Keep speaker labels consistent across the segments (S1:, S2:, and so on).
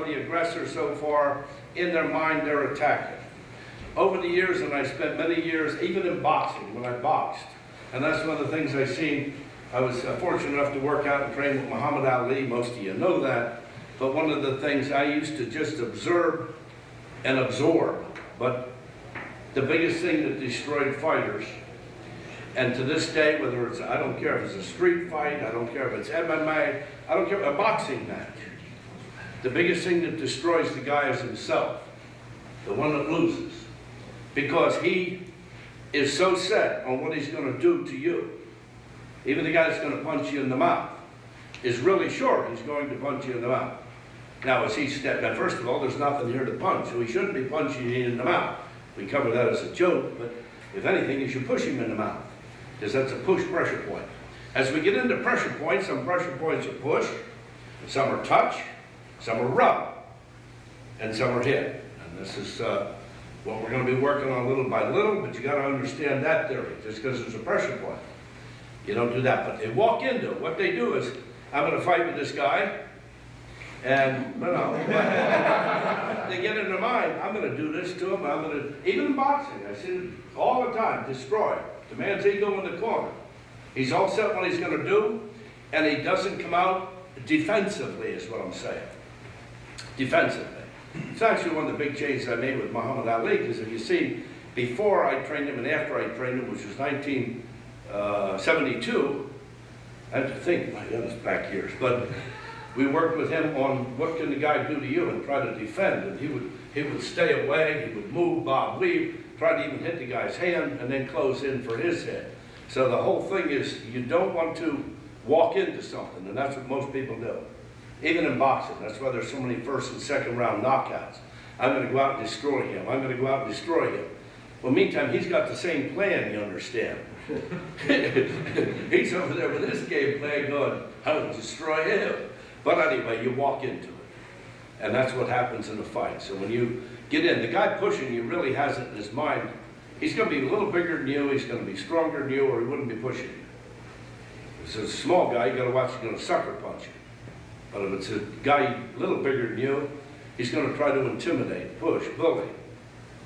S1: are the aggressor so far. In their mind, they're attacking. Over the years, and I spent many years, even in boxing, when I boxed, and that's one of the things I've seen. I was fortunate enough to work out and train with Muhammad Ali, most of you know that, but one of the things I used to just observe and absorb, but the biggest thing that destroyed fighters, and to this day, whether it's, I don't care if it's a street fight, I don't care if it's MMA, I don't care, a boxing match, the biggest thing that destroys the guy is himself, the one that loses, because he is so set on what he's going to do to you. Even the guy that's going to punch you in the mouth is really sure he's going to punch you in the mouth. Now, as he stepped, now first of all, there's nothing here to punch, so he shouldn't be punching you in the mouth. We cover that as a joke, but if anything, you should push him in the mouth, because that's a push pressure point. As we get into pressure points, some pressure points are push, some are touch, some are rub, and some are hit. And this is what we're going to be working on little by little, but you got to understand that theory. Just because there's a pressure point, you don't do that. But they walk into it. What they do is, I'm going to fight with this guy, and they get in their mind, I'm going to do this to him. I'm going to, even in boxing, I see it all the time, destroy the man's ego in the corner. He's all set what he's going to do, and he doesn't come out defensively, is what I'm saying. Defensively. It's actually one of the big changes I made with Muhammad Ali, because if you see, before I trained him and after I trained him, which was 1972, I have to think, my goodness, back years, but we worked with him on what can the guy do to you and try to defend, and he would stay away, he would move, bob, weave, try to even hit the guy's hand, and then close in for his head. So the whole thing is, you don't want to walk into something, and that's what most people do. Even in boxing, that's why there's so many first and second round knockouts. I'm going to go out and destroy him. I'm going to go out and destroy him. Well, meantime, he's got the same plan, you understand. He's over there with his game plan going, I'll destroy him. But anyway, you walk into it. And that's what happens in a fight. So when you get in, the guy pushing you really has it in his mind, he's going to be a little bigger than you, he's going to be stronger than you, or he wouldn't be pushing you. If it's a small guy, you got to watch, he's going to sucker punch you. But if it's a guy a little bigger than you, he's going to try to intimidate, push, bully.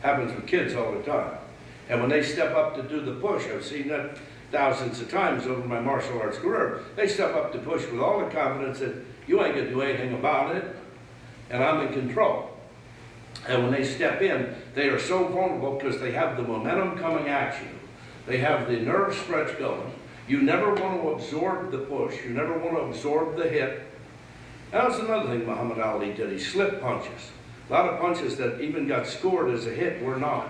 S1: Happens with kids all the time. And when they step up to do the push, I've seen that thousands of times over my martial arts career, they step up to push with all the confidence that you ain't going to do anything about it, and I'm in control. And when they step in, they are so vulnerable because they have the momentum coming at you. They have the nerve stretch going. You never want to absorb the push. You never want to absorb the hit. That was another thing Muhammad Ali did. He slipped punches. A lot of punches that even got scored as a hit were not.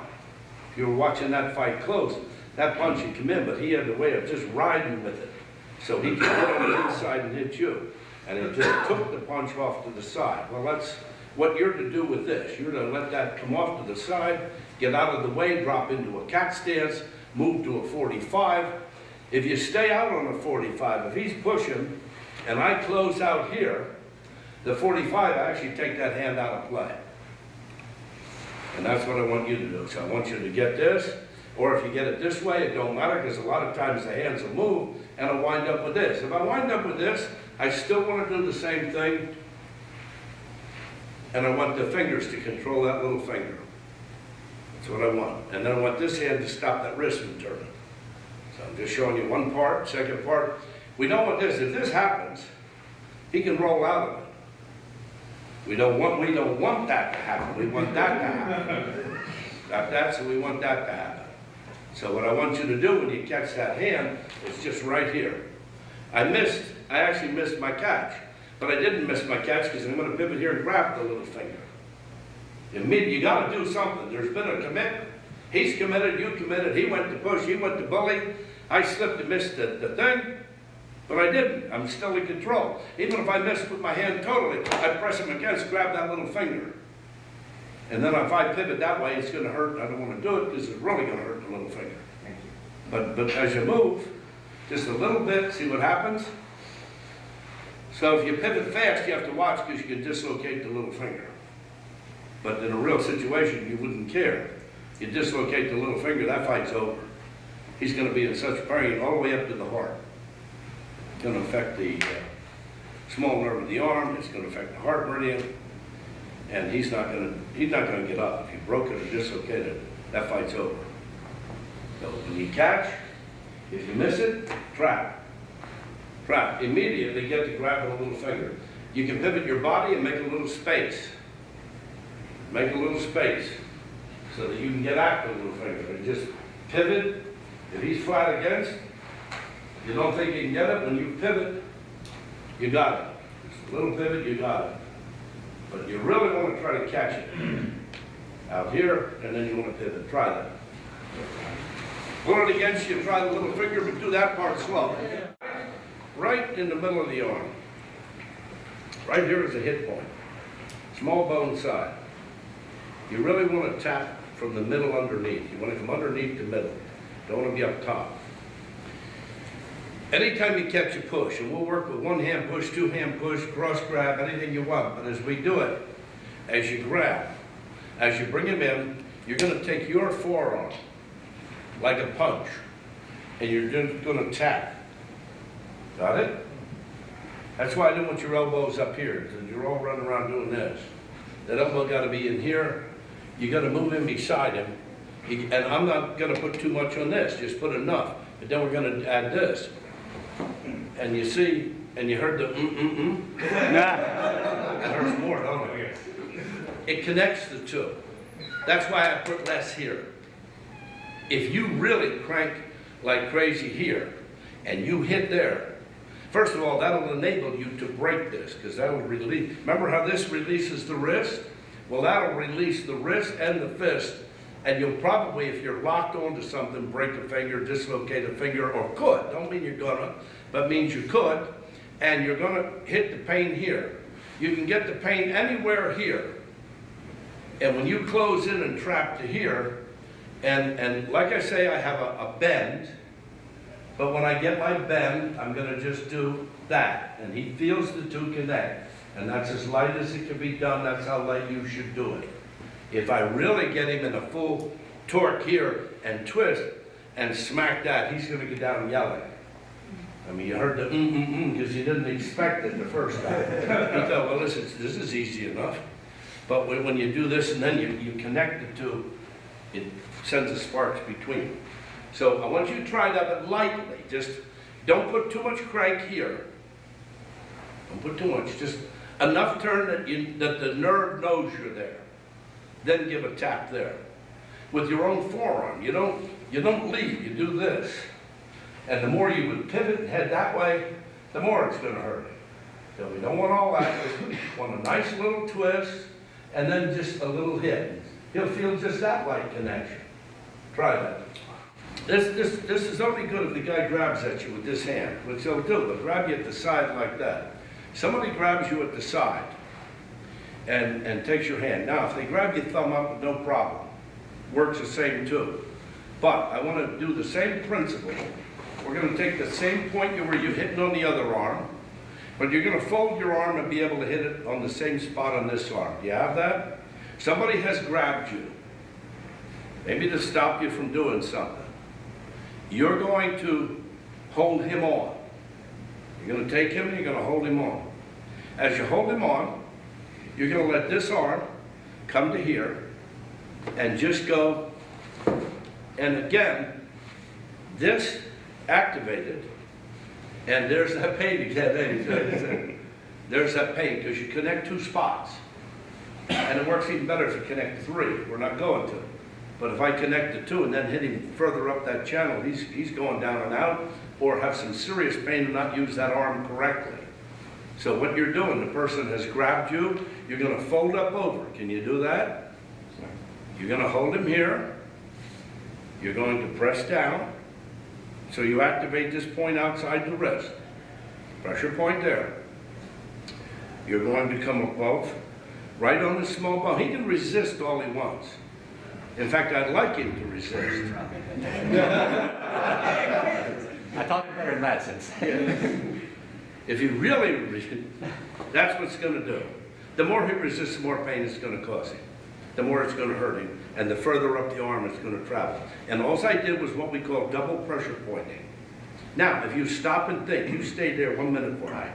S1: If you were watching that fight close, that punch would come in, but he had the way of just riding with it. So he could get on the inside and hit you. And he just took the punch off to the side. Well, that's what you're to do with this. You're to let that come off to the side, get out of the way, drop into a cat stance, move to a 45. If you stay out on a 45, if he's pushing and I close out here, the 45, I actually take that hand out of play. And that's what I want you to do. So I want you to get this, or if you get it this way, it don't matter, because a lot of times the hands will move, and I'll wind up with this. If I wind up with this, I still want to do the same thing, and I want the fingers to control that little finger. That's what I want. And then I want this hand to stop that wrist from turning. So I'm just showing you one part. Second part, we don't want this. If this happens, he can roll out of it. We don't want that to happen. We want that to happen. Got that? So we want that to happen. So what I want you to do when you catch that hand is just right here. I actually missed my catch. But I didn't miss my catch because I'm going to pivot here and grab the little finger. You got to do something. There's been a commitment. He's committed, you committed. He went to push, he went to bully. I slipped and missed the thing. But I didn't. I'm still in control. Even if I missed with my hand totally, I press him against, grab that little finger. And then if I pivot that way, it's going to hurt. I don't want to do it because it's really going to hurt the little finger.
S2: Thank you.
S1: But as you move, just a little bit, see what happens? So if you pivot fast, you have to watch because you can dislocate the little finger. But in a real situation, you wouldn't care. You dislocate the little finger, that fight's over. He's going to be in such pain all the way up to the heart. It's going to affect the small nerve of the arm. It's going to affect the heart meridian. and he's not gonna get up. If you broke it or dislocated it, that fight's over. So when you catch, if you miss it, trap. Trap. Immediately get to grab with a little finger. You can pivot your body and make a little space. Make a little space so that you can get at the little finger. And just pivot. If he's flat against, you don't think you can get it, when you pivot, you got it. Just a little pivot, you got it. But you really want to try to catch it. Out here, and then you want to pivot. Try that. Pull it against you, try the little finger, but do that part slow. Right in the middle of the arm. Right here is a hit point. Small bone side. You really want to tap from the middle underneath. You want to come underneath the middle. Don't want to be up top. Anytime you catch a push, and we'll work with one hand push, two hand push, cross grab, anything you want, but as we do it, as you grab, as you bring him in, you're going to take your forearm like a punch, and you're just going to tap. Got it? That's why I don't want your elbows up here, because you're all running around doing this. That elbow got to be in here. You got to move in beside him. And I'm not going to put too much on this, just put enough. But then we're going to add this. And you see, and you heard the It hurts more, don't it? It connects the two. That's why I put less here. If you really crank like crazy here, and you hit there, first of all, that'll enable you to break this, because that'll release. Remember how this releases the wrist? Well, that'll release the wrist and the fist, and you'll probably, if you're locked onto something, break a finger, dislocate a finger, or could. Don't mean you're gonna, but means you could, and you're gonna hit the pain here. You can get the pain anywhere here. And when you close in and trap to here, and like I say, I have a bend, but when I get my bend, I'm gonna just do that. And he feels the two connect. And that's as light as it can be done, that's how light you should do it. If I really get him in a full torque here and twist and smack that, he's gonna get down yelling. I mean, you heard the because you didn't expect it the first time. You thought, well, this is easy enough. But when you do this and then you connect the two, it sends the sparks between them. So I want you to try that, but lightly. Just don't put too much crank here. Don't put too much. Just enough turn that the nerve knows you're there. Then give a tap there. With your own forearm. You don't lead, you do this. And the more you would pivot and head that way, the more it's going to hurt him. So we don't want all that. We want a nice little twist, and then just a little hit. He'll feel just that light connection. Try that. This is only good if the guy grabs at you with this hand, which he'll do, but grab you at the side like that. Somebody grabs you at the side and takes your hand. Now, if they grab your thumb up, no problem. Works the same too. But I want to do the same principle. We're going to take the same point where you're hitting on the other arm, but you're going to fold your arm and be able to hit it on the same spot on this arm. Do you have that? Somebody has grabbed you, maybe to stop you from doing something. You're going to hold him on. You're going to take him and you're going to hold him on. As you hold him on, you're going to let this arm come to here and just go. And again, this activated, and there's that pain again. There's that pain because you connect two spots. And it works even better if you connect three. We're not going to. But if I connect the two and then hit him further up that channel, he's going down and out, or have some serious pain and not use that arm correctly. So what you're doing, the person has grabbed you, you're going to fold up over. Can you do that? You're going to hold him here. You're going to press down. So you activate this point outside the wrist. Pressure point there. You're going to come above, right on the small bone. He can resist all he wants. In fact, I'd like him to resist.
S2: I thought better in that sense.
S1: If he really resists, that's what it's going to do. The more he resists, the more pain it's going to cause him. The more it's going to hurt him. And the further up the arm it's going to travel. And all I did was what we call double pressure pointing. Now, if you stop and think, you stay there 1 minute for me.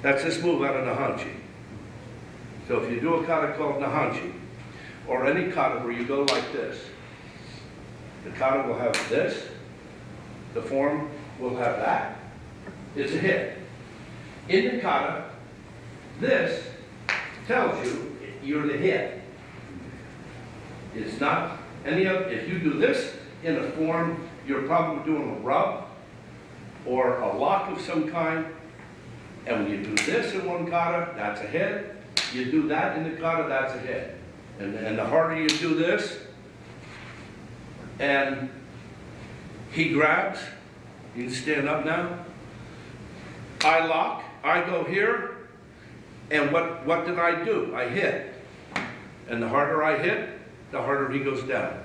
S1: That's this move out of the hanchi. So if you do a kata called Nahanchi, or any kata where you go like this, the kata will have this, the form will have that. It's a hit. In the kata, this tells you you're the hit. It's not any other. If you do this in a form, you're probably doing a rub or a lock of some kind. And when you do this in one kata, that's a hit. You do that in the kata, that's a hit. And the harder you do this, and he grabs, you can stand up now. I lock, I go here, and what did I do? I hit. And the harder I hit, the harder he goes down.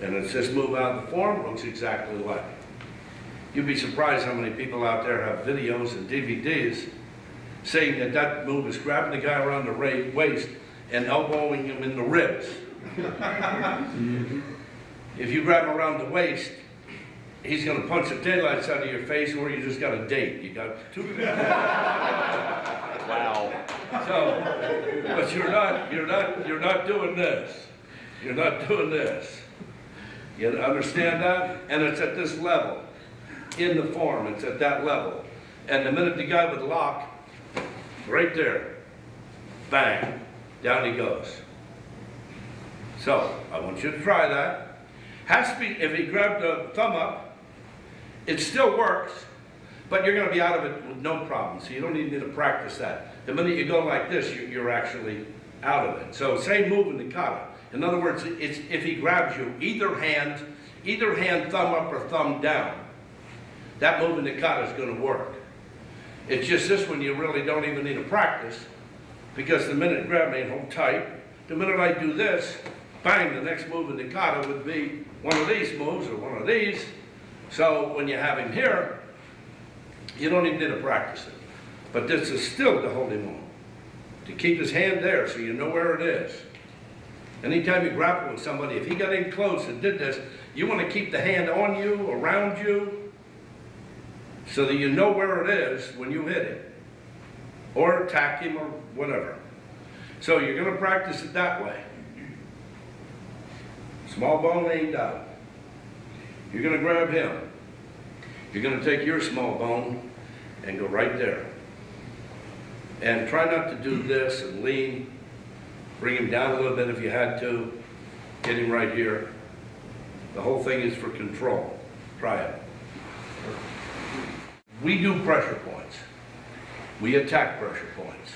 S1: And it's this move out of the form, looks exactly like. You'd be surprised how many people out there have videos and DVDs saying that that move is grabbing the guy around the waist and elbowing him in the ribs. If you grab him around the waist, he's going to punch the daylights out of your face, or you just got a date. You got two.
S2: Wow.
S1: So, but you're not doing this. You're not doing this. You understand that? And it's at this level. In the form, it's at that level. And the minute the guy would lock, right there, bang, down he goes. So, I want you to try that. Has to be, if he grabbed the thumb up, it still works, but you're going to be out of it with no problem. So you don't even need to practice that. The minute you go like this, you're actually out of it. So same move in the kata. In other words, it's if he grabs you, either hand, thumb up or thumb down, that move in the kata is going to work. It's just this one you really don't even need to practice, because the minute you grab me and hold tight, the minute I do this, bang, the next move in the kata would be one of these moves or one of these. So when you have him here, you don't even need to practice it. But this is still to hold him on, to keep his hand there so you know where it is. Anytime you grapple with somebody, if he got in close and did this, you want to keep the hand on you, around you, so that you know where it is when you hit him, or attack him, or whatever. So you're going to practice it that way. Small bone aimed out. You're going to grab him. You're going to take your small bone and go right there. And try not to do this and lean. Bring him down a little bit if you had to. Get him right here. The whole thing is for control. Try it. We do pressure points. We attack pressure points.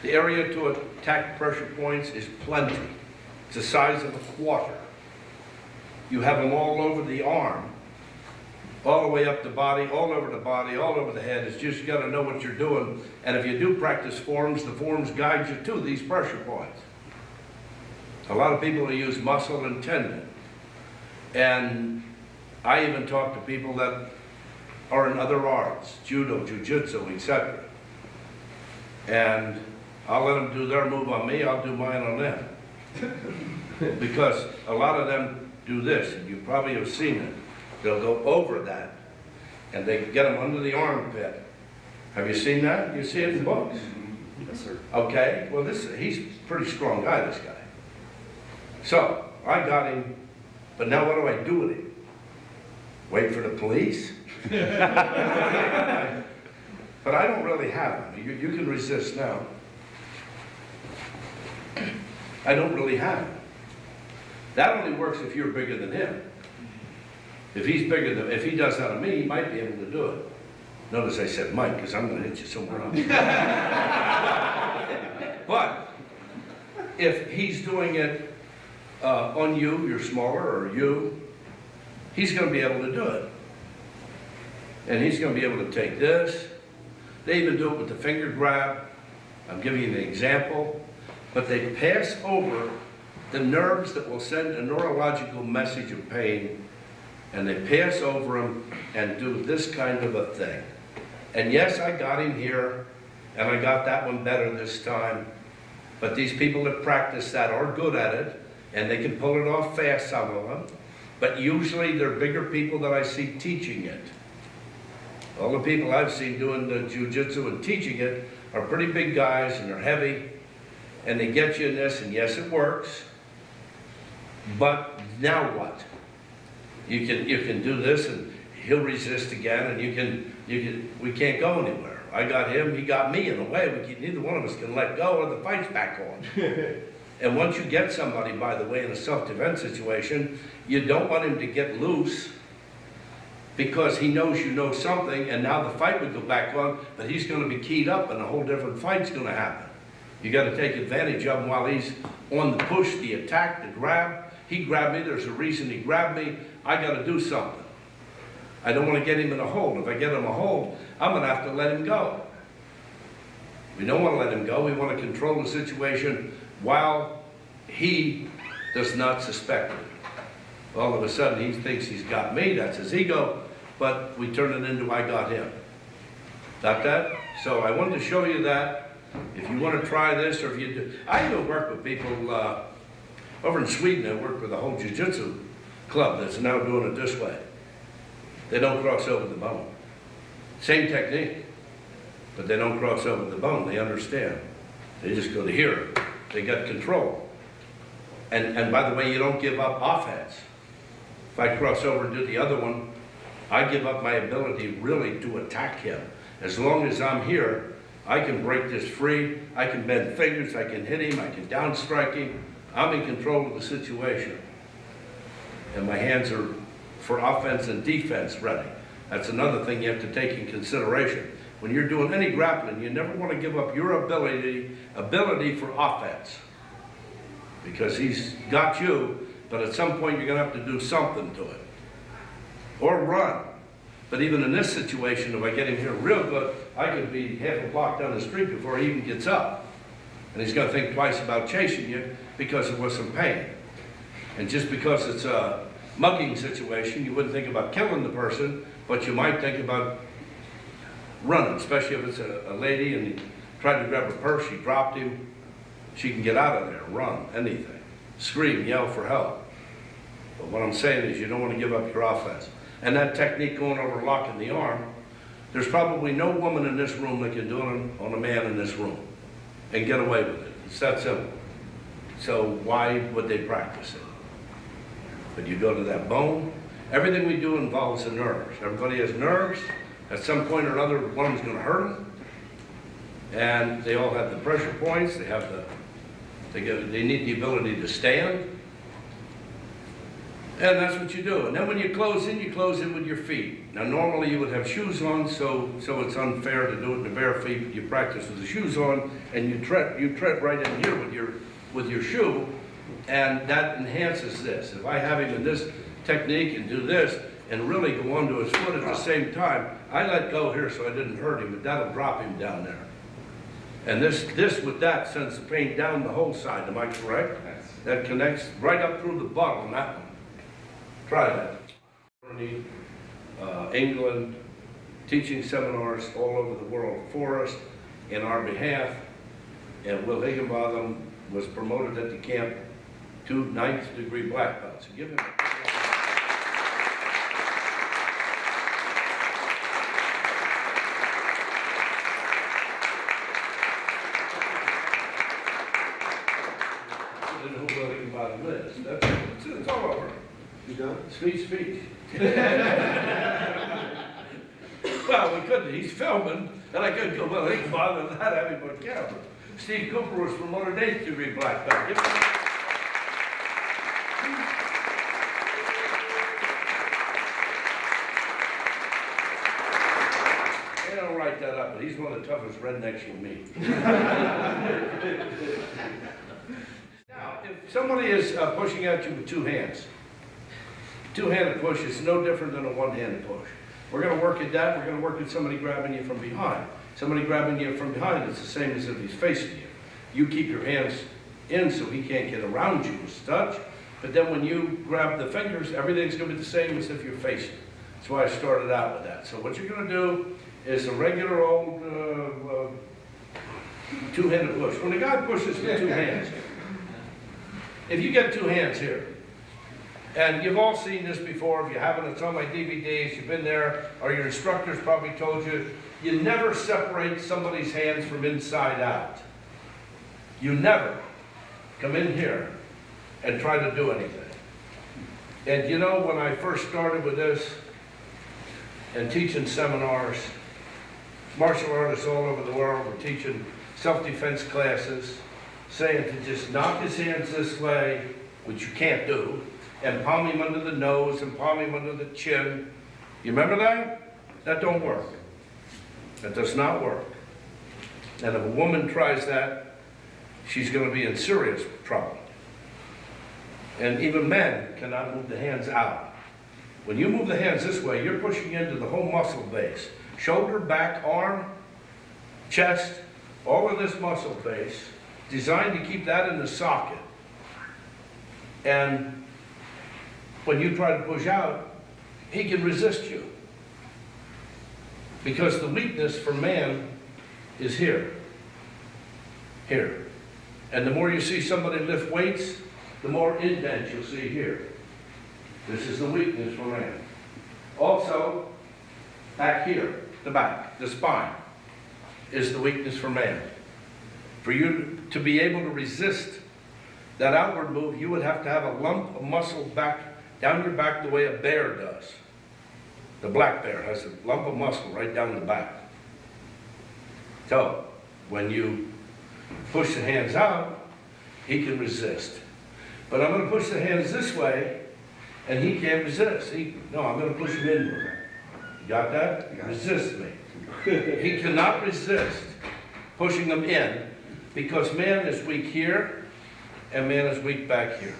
S1: The area to attack pressure points is plenty. It's the size of a quarter. You have them all over the arm, all the way up the body, all over the head. It's just you got to know what you're doing. And if you do practice forms, the forms guide you to these pressure points. A lot of people use muscle and tendon. And I even talk to people that are in other arts, judo, jiu-jitsu, etc. And I'll let them do their move on me, I'll do mine on them. Because a lot of them do this, and you probably have seen it. They'll go over that, and they get them under the armpit. Have you seen that? You see it in books?
S3: Yes, sir.
S1: Okay, well he's a pretty strong guy, this guy. So, I got him, but now what do I do with him? Wait for the police? But I don't really have him. You can resist now. I don't really have him. That only works if you're bigger than him. If he does that to me, he might be able to do it. Notice I said might, because I'm going to hit you somewhere else. But if he's doing it on you, you're smaller, or you, he's going to be able to do it. And he's going to be able to take this. They even do it with the finger grab. I'm giving you an example. But they pass over the nerves that will send a neurological message of pain, and they pass over them and do this kind of a thing. And yes, I got him here, and I got that one better this time. But these people that practice that are good at it, and they can pull it off fast, some of them. But usually they're bigger people that I see teaching it. All the people I've seen doing the jiu-jitsu and teaching it are pretty big guys, and they're heavy, and they get you in this, and yes, it works, but now what? You can do this, and he'll resist again, and we can't go anywhere. I got him, he got me in a way. Neither one of us can let go, or the fight's back on. And once you get somebody, by the way, in a self-defense situation, you don't want him to get loose because he knows you know something, and now the fight would go back on, but he's going to be keyed up, and a whole different fight's going to happen. You got to take advantage of him while he's on the push, the attack, the grab. He grabbed me, there's a reason he grabbed me. I got to do something. I don't want to get him in a hold. If I get him a hold, I'm going to have to let him go. We don't want to let him go. We want to control the situation while he does not suspect it. All of a sudden, he thinks he's got me. That's his ego. But we turn it into I got him. Got that? So I wanted to show you that. If you want to try this, or if you do, I even work with people over in Sweden. I work with a whole jiu-jitsu club that's now doing it this way. They don't cross over the bone. Same technique, but they don't cross over the bone. They understand. They just go to here. They got control. And by the way, you don't give up offense. If I cross over and do the other one, I give up my ability really to attack him. As long as I'm here, I can break this free. I can bend fingers. I can hit him. I can down strike him. I'm in control of the situation. And my hands are for offense and defense ready. That's another thing you have to take in consideration. When you're doing any grappling, you never want to give up your ability for offense. Because he's got you, but at some point you're going to have to do something to it. Or run. But even in this situation, if I get him here real good, I could be half a block down the street before he even gets up. And he's going to think twice about chasing you because it was some pain. And just because it's a mugging situation, you wouldn't think about killing the person, but you might think about running, especially if it's a lady and he tried to grab her purse, she dropped him, she can get out of there, run, anything. Scream, yell for help. But what I'm saying is you don't want to give up your offense. And that technique going over locking the arm, there's probably no woman in this room that can do it on a man in this room and get away with it. It's that simple. So why would they practice it? But you go to that bone, everything we do involves the nerves. Everybody has nerves. At some point or another, one of them's going to hurt them. And they all have the pressure points. They need the ability to stand. And that's what you do. And then when you close in with your feet. Now normally you would have shoes on, so it's unfair to do it in the bare feet, but you practice with the shoes on, and you tread right in here with your shoe, and that enhances this. If I have him in this technique and do this, and really go onto his foot at the same time, I let go here so I didn't hurt him, but that'll drop him down there. And this with that sends the pain down the whole side, am I correct?
S3: Yes.
S1: That connects right up through the butt on that one. Try that. Germany, England, teaching seminars all over the world for us in our behalf. And Will Higginbotham was promoted at the camp to 9th degree black belt. So give him a Will Higginbotham lives. It's all over.
S3: You done?
S1: Speech. Well, we couldn't. He's filming, and I couldn't go, well, he can bother that having on camera. Steve Cooper was promoted 8th degree black belt. They don't write that up, but he's one of the toughest rednecks you'll meet. Now, if somebody is pushing at you with two hands, two-handed push is no different than a one-handed push. We're going to work at that. We're going to work at somebody grabbing you from behind. Somebody grabbing you from behind, it's the same as if he's facing you. You keep your hands in so he can't get around you as such. But then when you grab the fingers, everything's going to be the same as if you're facing. That's why I started out with that. So what you're going to do is a regular old two-handed push. When a guy pushes with two hands, if you get two hands here, and you've all seen this before, if you haven't, it's on my DVDs, you've been there, or your instructors probably told you, you never separate somebody's hands from inside out. You never come in here and try to do anything. And you know, when I first started with this and teaching seminars, martial artists all over the world were teaching self-defense classes, saying to just knock his hands this way, which you can't do, and palm him under the nose and palm him under the chin. You remember that? That don't work. That does not work. And if a woman tries that, she's going to be in serious trouble. And even men cannot move the hands out. When you move the hands this way, you're pushing into the whole muscle base. Shoulder, back, arm, chest, all of this muscle base, designed to keep that in the socket. And when you try to push out, he can resist you. Because the weakness for man is here. Here. And the more you see somebody lift weights, the more indent you'll see here. This is the weakness for man. Also, back here, the back, the spine, is the weakness for man. For you to be able to resist that outward move, you would have to have a lump of muscle back, down your back the way a bear does. The black bear has a lump of muscle right down the back. So, when you push the hands out, he can resist. But I'm going to push the hands this way, and he can't resist. No, I'm going to push him inward. You got that?
S3: Yeah.
S1: Resist me. He cannot resist pushing them in, because man is weak here, and man is weak back here.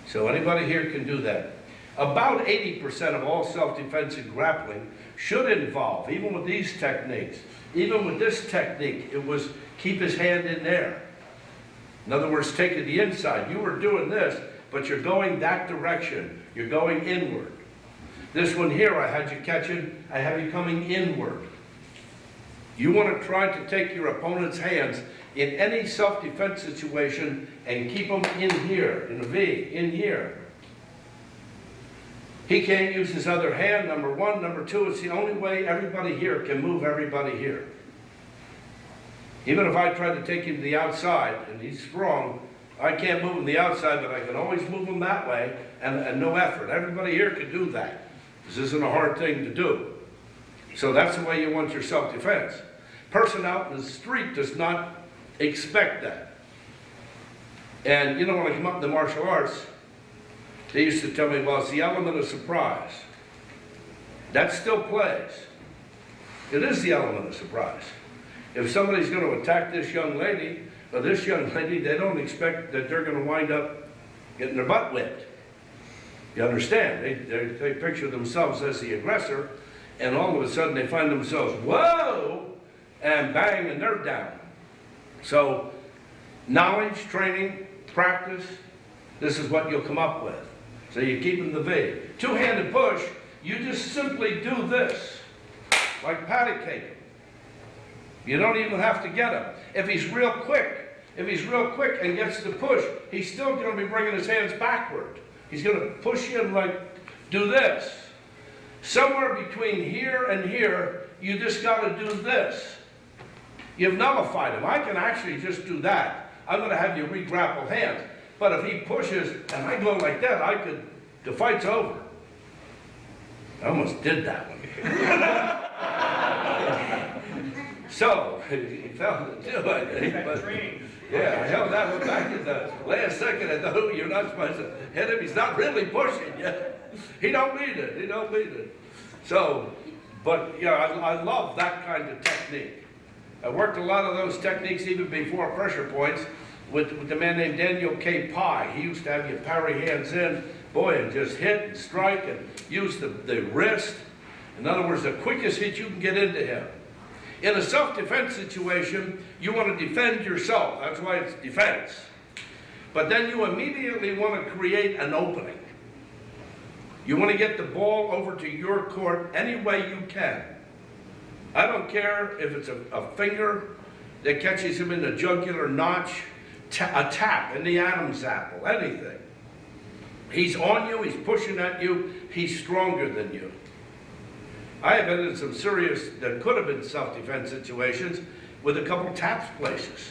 S1: So anybody here can do that. About 80% of all self-defense and grappling should involve, even with these techniques, even with this technique, it was keep his hand in there. In other words, take it the inside. You were doing this, but you're going that direction. You're going inward. This one here, I had you catching, I have you coming inward. You want to try to take your opponent's hands in any self-defense situation and keep them in here, in a V, in here. He can't use his other hand, number one. Number two, it's the only way everybody here can move everybody here. Even if I try to take him to the outside, and he's strong, I can't move him to the outside, but I can always move him that way, and no effort. Everybody here can do that. This isn't a hard thing to do. So that's the way you want your self-defense. Person out in the street does not expect that. And you know, when I come up in the martial arts, they used to tell me, well, it's the element of surprise. That still plays. It is the element of surprise. If somebody's going to attack this young lady, or this young lady, they don't expect that they're going to wind up getting their butt whipped. You understand? They picture themselves as the aggressor, and all of a sudden they find themselves, whoa, and bang, and they're down. So, knowledge, training, practice, this is what you'll come up with. So you keep in the V. Two-handed push, you just simply do this, like patty cake. You don't even have to get him. If he's real quick and gets the push, he's still going to be bringing his hands backward. He's going to push you and like, do this. Somewhere between here and here, you just got to do this. You've nullified him. I can actually just do that. I'm going to have you re-grapple hands. But if he pushes and I go like that, the fight's over. I almost did that one. So, he failed to do it. But, yeah, I held that one back in the last second. I thought, oh, you're not supposed to hit him. He's not really pushing yet. He don't need it. He don't need it. So, but, yeah, I love that kind of technique. I worked a lot of those techniques even before pressure points with the man named Daniel K. Pai. He used to have you parry hands in, boy, and just hit and strike and use the wrist. In other words, the quickest hit you can get into him. In a self-defense situation, you want to defend yourself. That's why it's defense. But then you immediately want to create an opening. You want to get the ball over to your court any way you can. I don't care if it's a finger that catches him in the jugular notch, a tap in the Adam's apple, anything. He's on you, he's pushing at you, he's stronger than you. I have been in some serious, that could have been self-defense situations with a couple taps places.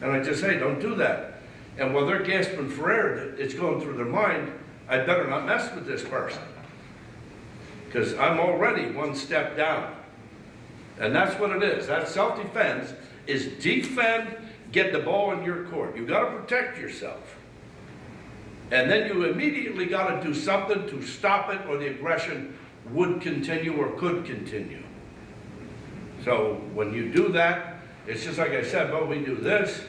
S1: And I just say, don't do that. And while they're gasping for air, it's going through their mind, I better not mess with this person. Because I'm already one step down. And that's what it is. That self-defense is defend, get the ball in your court. You got to protect yourself. And then you immediately got to do something to stop it, or the aggression would continue or could continue. So when you do that, it's just like I said, well, we do this,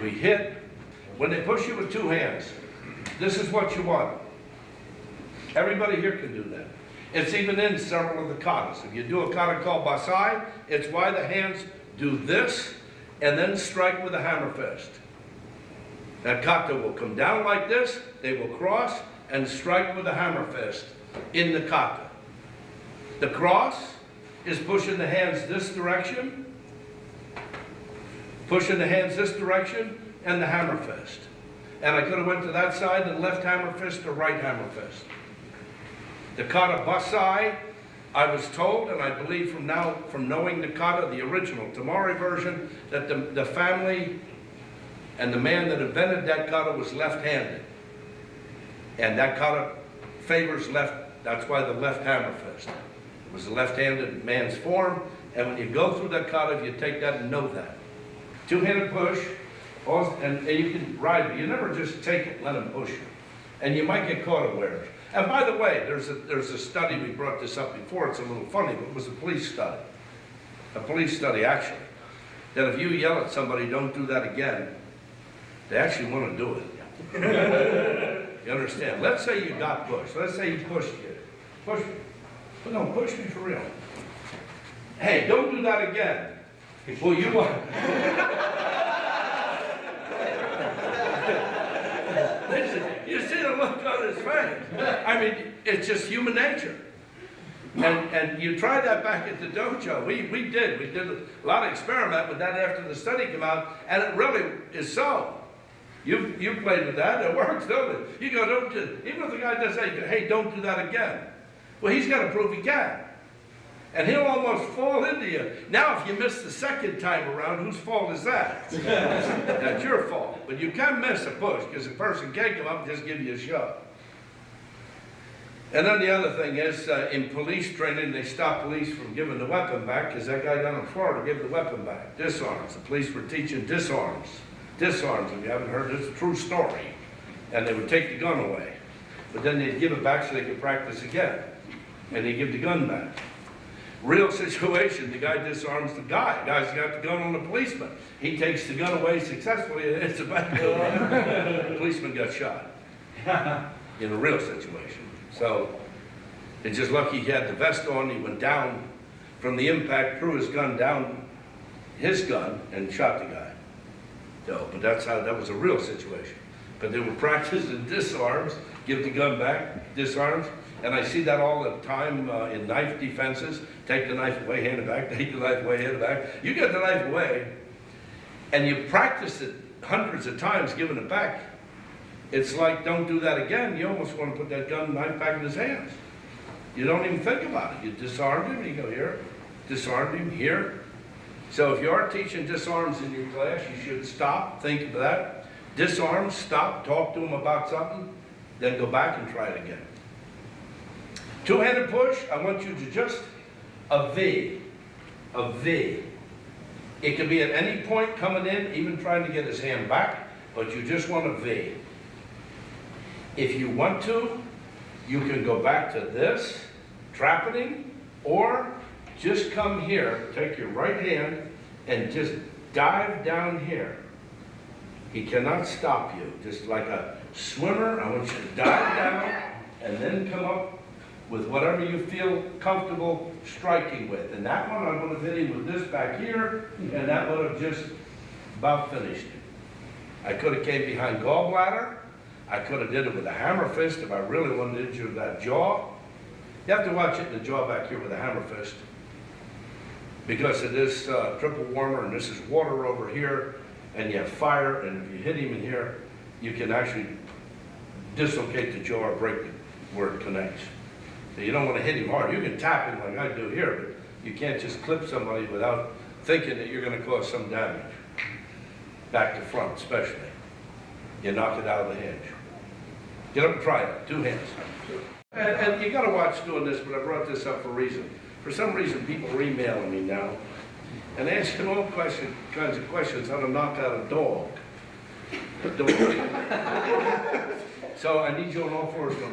S1: we hit. When they push you with two hands, this is what you want. Everybody here can do that. It's even in several of the katas. If you do a kata called basai, it's why the hands do this and then strike with a hammer fist. That kata will come down like this, they will cross and strike with a hammer fist in the kata. The cross is pushing the hands this direction, pushing the hands this direction, and the hammer fist. And I could have went to that side and left hammer fist or right hammer fist. The kata basai, I was told, and I believe from knowing the kata, the original Tamari version, that the family and the man that invented that kata was left-handed. And that kata favors left, that's why the left hammer fist. It was a left-handed man's form, and when you go through that kata, you take that and know that. Two-handed push, and you can ride, but you never just take it and let him push you. And you might get caught unawares. And by the way, there's a study, we brought this up before, it's a little funny, but it was a police study. A police study, actually. That if you yell at somebody, don't do that again, they actually want to do it. You understand? Let's say you got pushed. Let's say he pushed you. Push me. But no, push me for real. Hey, don't do that again. Well, you want... You see the look on his face. I mean, it's just human nature. And you try that back at the dojo. We did a lot of experiment with that after the study came out, and it really is so. You played with that, it works, don't it? You go, don't do, even if the guy does say, hey, don't do that again. Well, he's got to prove he can. And he'll almost fall into you. Now, if you miss the second time around, whose fault is that? That's your fault. But you can miss a push, because a person can come up and just give you a shove. And then the other thing is, in police training, they stop police from giving the weapon back, because that guy down in Florida gave the weapon back. Disarms. The police were teaching disarms. Disarms, if you haven't heard, it's a true story. And they would take the gun away. But then they'd give it back so they could practice again. And they'd give the gun back. Real situation, the guy disarms the guy. The guy's got the gun on the policeman. He takes the gun away successfully, and it's about to go. The policeman got shot. In a real situation. So, it's just lucky he had the vest on. He went down from the impact, threw his gun down, his gun, and shot the guy. So, but that's how, that was a real situation. But they were practicing disarms, give the gun back, disarms. And I see that all the time in knife defenses. Take the knife away, hand it back, take the knife away, hand it back. You get the knife away, and you practice it hundreds of times giving it back. It's like, don't do that again. You almost want to put that gun knife back in his hands. You don't even think about it. You disarmed him, you go here, disarmed him, here. So if you are teaching disarms in your class, you should stop, think of that. Disarm, stop, talk to him about something, then go back and try it again. Two-handed push, I want you to just, a V. It can be at any point coming in, even trying to get his hand back, but you just want a V. If you want to, you can go back to this, trappeting, or just come here, take your right hand, and just dive down here. He cannot stop you. Just like a swimmer, I want you to dive down, and then come up with whatever you feel comfortable striking with. And that one, I'm going to hit him with this back here, and that would have just about finished him. I could have came behind gallbladder. I could have did it with a hammer fist if I really wanted to injure that jaw. You have to watch it in the jaw back here with a hammer fist, because it is triple warmer, and this is water over here, and you have fire, and if you hit him in here, you can actually dislocate the jaw or break it where it connects. So you don't want to hit him hard. You can tap him like I do here, but you can't just clip somebody without thinking that you're going to cause some damage. back to front especially. You knock it out of the hinge. Get up and try it, 2 hands. And you gotta watch doing this, but I brought this up for a reason. For some reason, people are emailing me now and asking all kinds of questions how to knock out a dog. So I need you on all fours to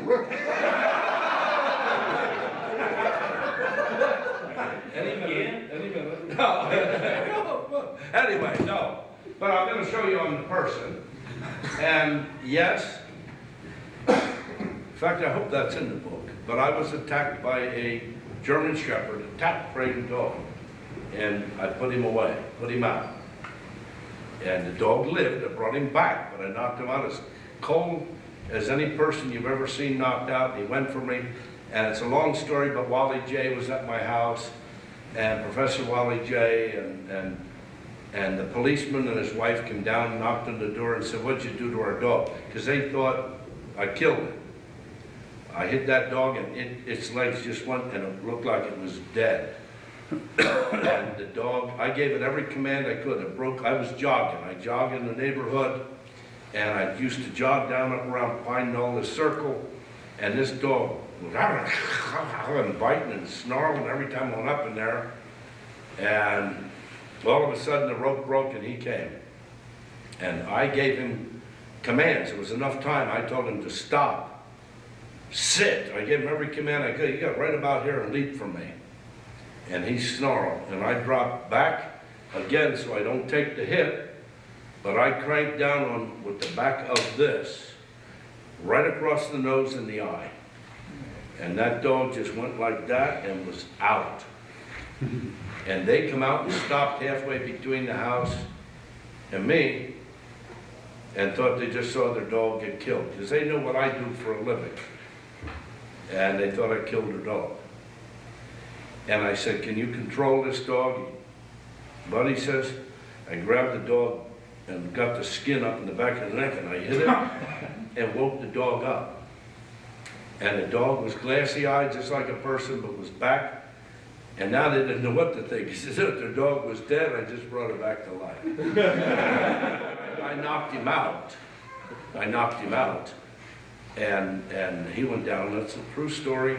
S1: Any minute. No. Anyway, no. But I'm going to show you on the person. And yes, in fact, I hope that's in the book. But I was attacked by a German Shepherd, a tap-trained dog. And I put him away, put him out. And the dog lived. I brought him back, but I knocked him out as cold as any person you've ever seen knocked out. He went for me. And it's a long story, but Wally J was at my house. And Professor Wally J. and the policeman and his wife came down and knocked on the door and said, "What'd you do to our dog?" Because they thought I killed it. I hit that dog and its legs just went and it looked like it was dead. And the dog, I gave it every command I could. I was jogging. I jogged in the neighborhood and I used to jog down up around Pine Knoll, the circle, and this dog was and biting and snarling every time I went up in there. And all of a sudden the rope broke and he came. And I gave him commands. It was enough time. I told him to stop, sit. I gave him every command I could. He got right about here and leaped for me. And he snarled. And I dropped back again so I don't take the hit. But I cranked down on with the back of this, right across the nose and the eye. And that dog just went like that and was out. And they come out and stopped halfway between the house and me and thought they just saw their dog get killed because they knew what I do for a living. And they thought I killed their dog. And I said, "Can you control this dog?" Buddy says, I grabbed the dog and got the skin up in the back of the neck and I hit it and woke the dog up. And the dog was glassy-eyed just like a person but was back. And now they didn't know what to think. He said, if their dog was dead, I just brought it back to life. I knocked him out. And he went down. That's a true story.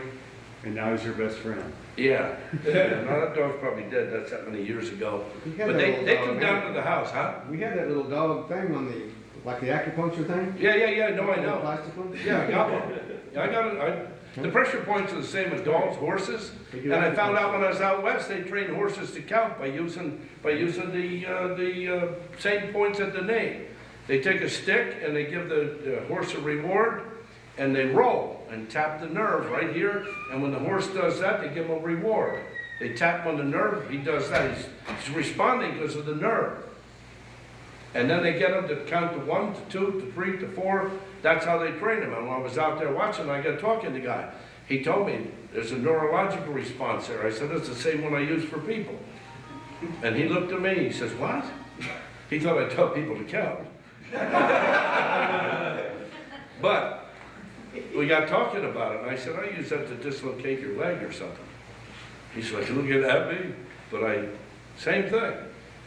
S3: And now he's your best friend.
S1: Yeah. Now that dog's probably dead. That's that many years ago. But they come down to the house, huh?
S4: We had that little dog thing on the, like the acupuncture thing.
S1: Yeah. No, I
S4: The
S1: know.
S4: plastic one.
S1: Yeah, I got one. Yeah, I got it. The pressure points are the same as dogs, horses. And I found out when I was out west, they train horses to count by using the same points at the name. They take a stick and they give the horse a reward and they roll and tap the nerve right here. And when the horse does that, they give him a reward. They tap on the nerve, he does that. He's responding because of the nerve. And then they get him to count to 1, to 2, to 3, to 4. That's how they train him. And when I was out there watching, I got talking to the guy. He told me there's a neurological response there. I said, it's the same one I use for people. And he looked at me, he says, what? He thought I taught people to count. But we got talking about it, and I said, I use that to dislocate your leg or something. He's like, look at me. But same thing.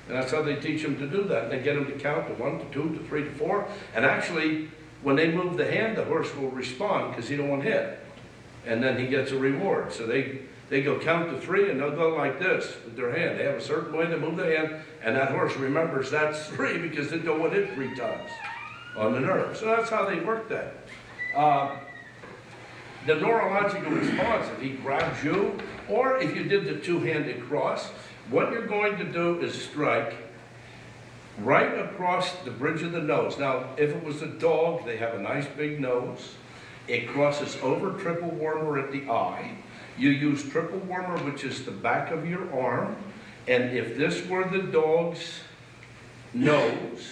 S1: And that's how they teach them to do that. And they get them to count to 1, to 2, to 3, to 4. And actually, when they move the hand, the horse will respond because he don't want hit. And then he gets a reward. So they go count to 3 and they'll go like this with their hand. They have a certain way to move the hand, and that horse remembers that's 3 because they don't want hit 3 times on the nerve. So that's how they work that. The neurological response, if he grabs you, or if you did the 2-handed cross, what you're going to do is strike right across the bridge of the nose. Now, if it was a dog, they have a nice big nose. It crosses over triple warmer at the eye. You use triple warmer, which is the back of your arm. And if this were the dog's nose,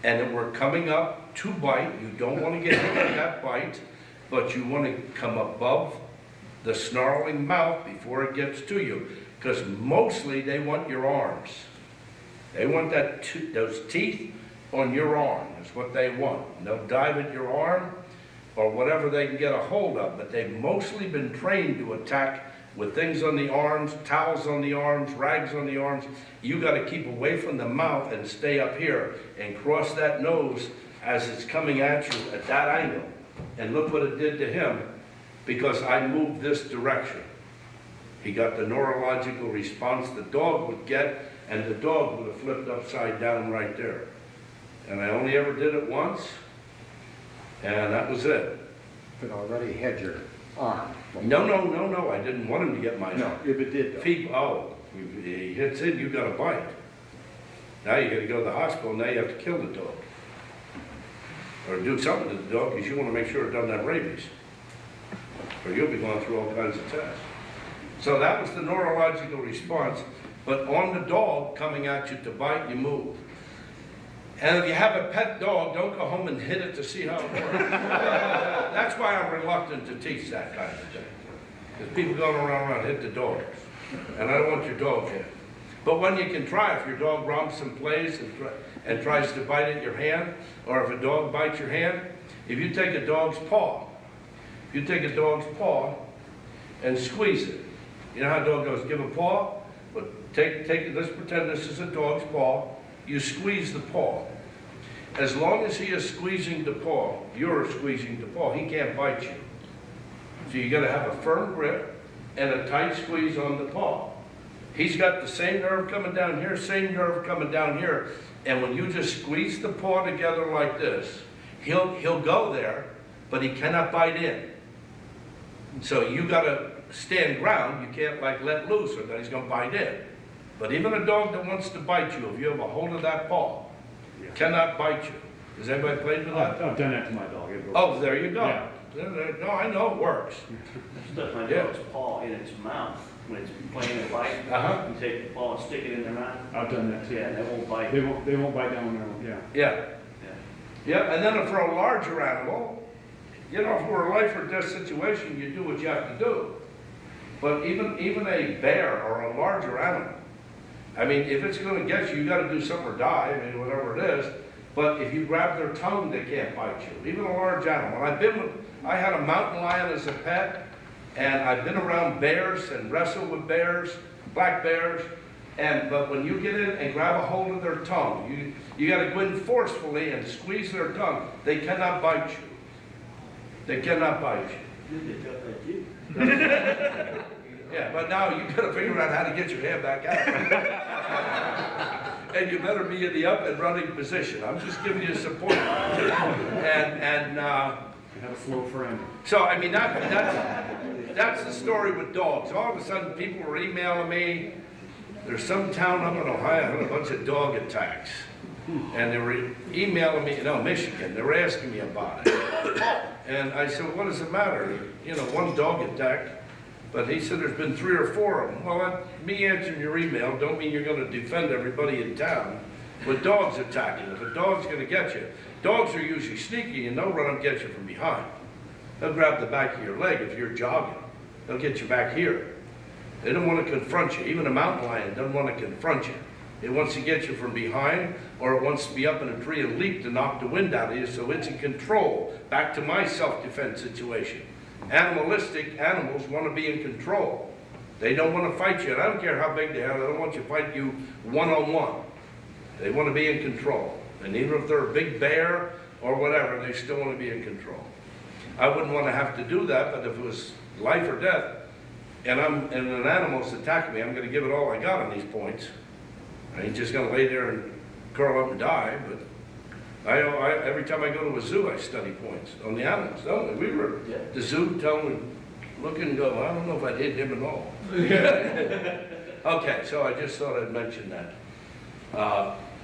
S1: and it were coming up to bite, you don't want to get hit with that bite, but you want to come above the snarling mouth before it gets to you. Because mostly they want your arms. They want those teeth on your arm is what they want. And they'll dive at your arm or whatever they can get a hold of, but they've mostly been trained to attack with things on the arms, towels on the arms, rags on the arms. You got to keep away from the mouth and stay up here and cross that nose as it's coming at you at that angle. And look what it did to him, because I moved this direction. He got the neurological response the dog would get, and the dog would have flipped upside down right there. And I only ever did it once, and that was it.
S3: But already had your arm.
S1: No, I didn't want him to get my
S3: No, if it did though.
S1: feet. Oh, he hits in, you got a bite. Now you got to go to the hospital, now you have to kill the dog. Or do something to the dog, because you want to make sure it doesn't have rabies. Or you'll be going through all kinds of tests. So that was the neurological response. But on the dog coming at you to bite, you move. And if you have a pet dog, don't go home and hit it to see how it works. That's why I'm reluctant to teach that kind of thing. Because people going around hit the dogs. And I don't want your dog hit. But when you can try, if your dog romps and plays and tries to bite at your hand, or if a dog bites your hand, if you take a dog's paw, and squeeze it. You know how a dog goes, give a paw? But let's pretend this is a dog's paw. You squeeze the paw. As long as he is squeezing the paw, you're squeezing the paw, he can't bite you. So you gotta have a firm grip and a tight squeeze on the paw. He's got the same nerve coming down here, same nerve coming down here. And when you just squeeze the paw together like this, he'll go there, but he cannot bite in. So you gotta stand ground, you can't like let loose or then he's gonna bite in. But even a dog that wants to bite you, if you have a hold of that paw, cannot bite you. Has anybody played with that?
S3: I've done that to my dog.
S1: Oh, there you go.
S3: Yeah.
S1: No, I know it works.
S5: Stuff my
S1: Yeah.
S5: dog's paw in its mouth when it's playing with light.
S1: Uh-huh.
S5: You take the paw and stick it in their mouth.
S3: I've done that too.
S5: Yeah, they won't bite.
S3: They won't bite down there, yeah.
S1: Yeah.
S5: Yeah.
S1: Yeah, and then for a larger animal, you know, for a life or death situation, you do what you have to do. But even a bear or a larger animal, I mean, if it's going to get you, you got to do something or die. I mean, whatever it is. But if you grab their tongue, they can't bite you. Even a large animal. I had a mountain lion as a pet, and I've been around bears and wrestled with bears, black bears. But when you get in and grab a hold of their tongue, you got to go in forcefully and squeeze their tongue. They cannot bite you. They cannot bite you.
S5: They got that too.
S1: Yeah, but now you got to figure out how to get your hand back out. And you better be in the up and running position. I'm just giving you support. And
S3: have a slow friend.
S1: so, I mean, that's the story with dogs. All of a sudden, people were emailing me. There's some town up in Ohio had a bunch of dog attacks. And they were emailing me, Michigan. They were asking me about it. And I said, what does it matter? One dog attack. But he said there's been 3 or 4 of them. Well, me answering your email don't mean you're going to defend everybody in town with dogs attacking. If a dog's going to get you, dogs are usually sneaky and they'll run and get you from behind. They'll grab the back of your leg if you're jogging. They'll get you back here. They don't want to confront you. Even a mountain lion doesn't want to confront you. It wants to get you from behind, or it wants to be up in a tree and leap to knock the wind out of you so it's in control. Back to my self-defense situation. Animalistic animals want to be in control. They don't want to fight you. And I don't care how big they are. They don't want you to fight you one-on-one. They want to be in control. And even if they're a big bear or whatever, they still want to be in control. I wouldn't want to have to do that, but if it was life or death, and an animal's attacking me, I'm going to give it all I got on these points. I ain't just going to lay there and curl up and die, but every time I go to a zoo, I study points on the animals, don't we? We were at the zoo telling me, look and go, I don't know if I'd hit him at all. Okay, so I just thought I'd mention that.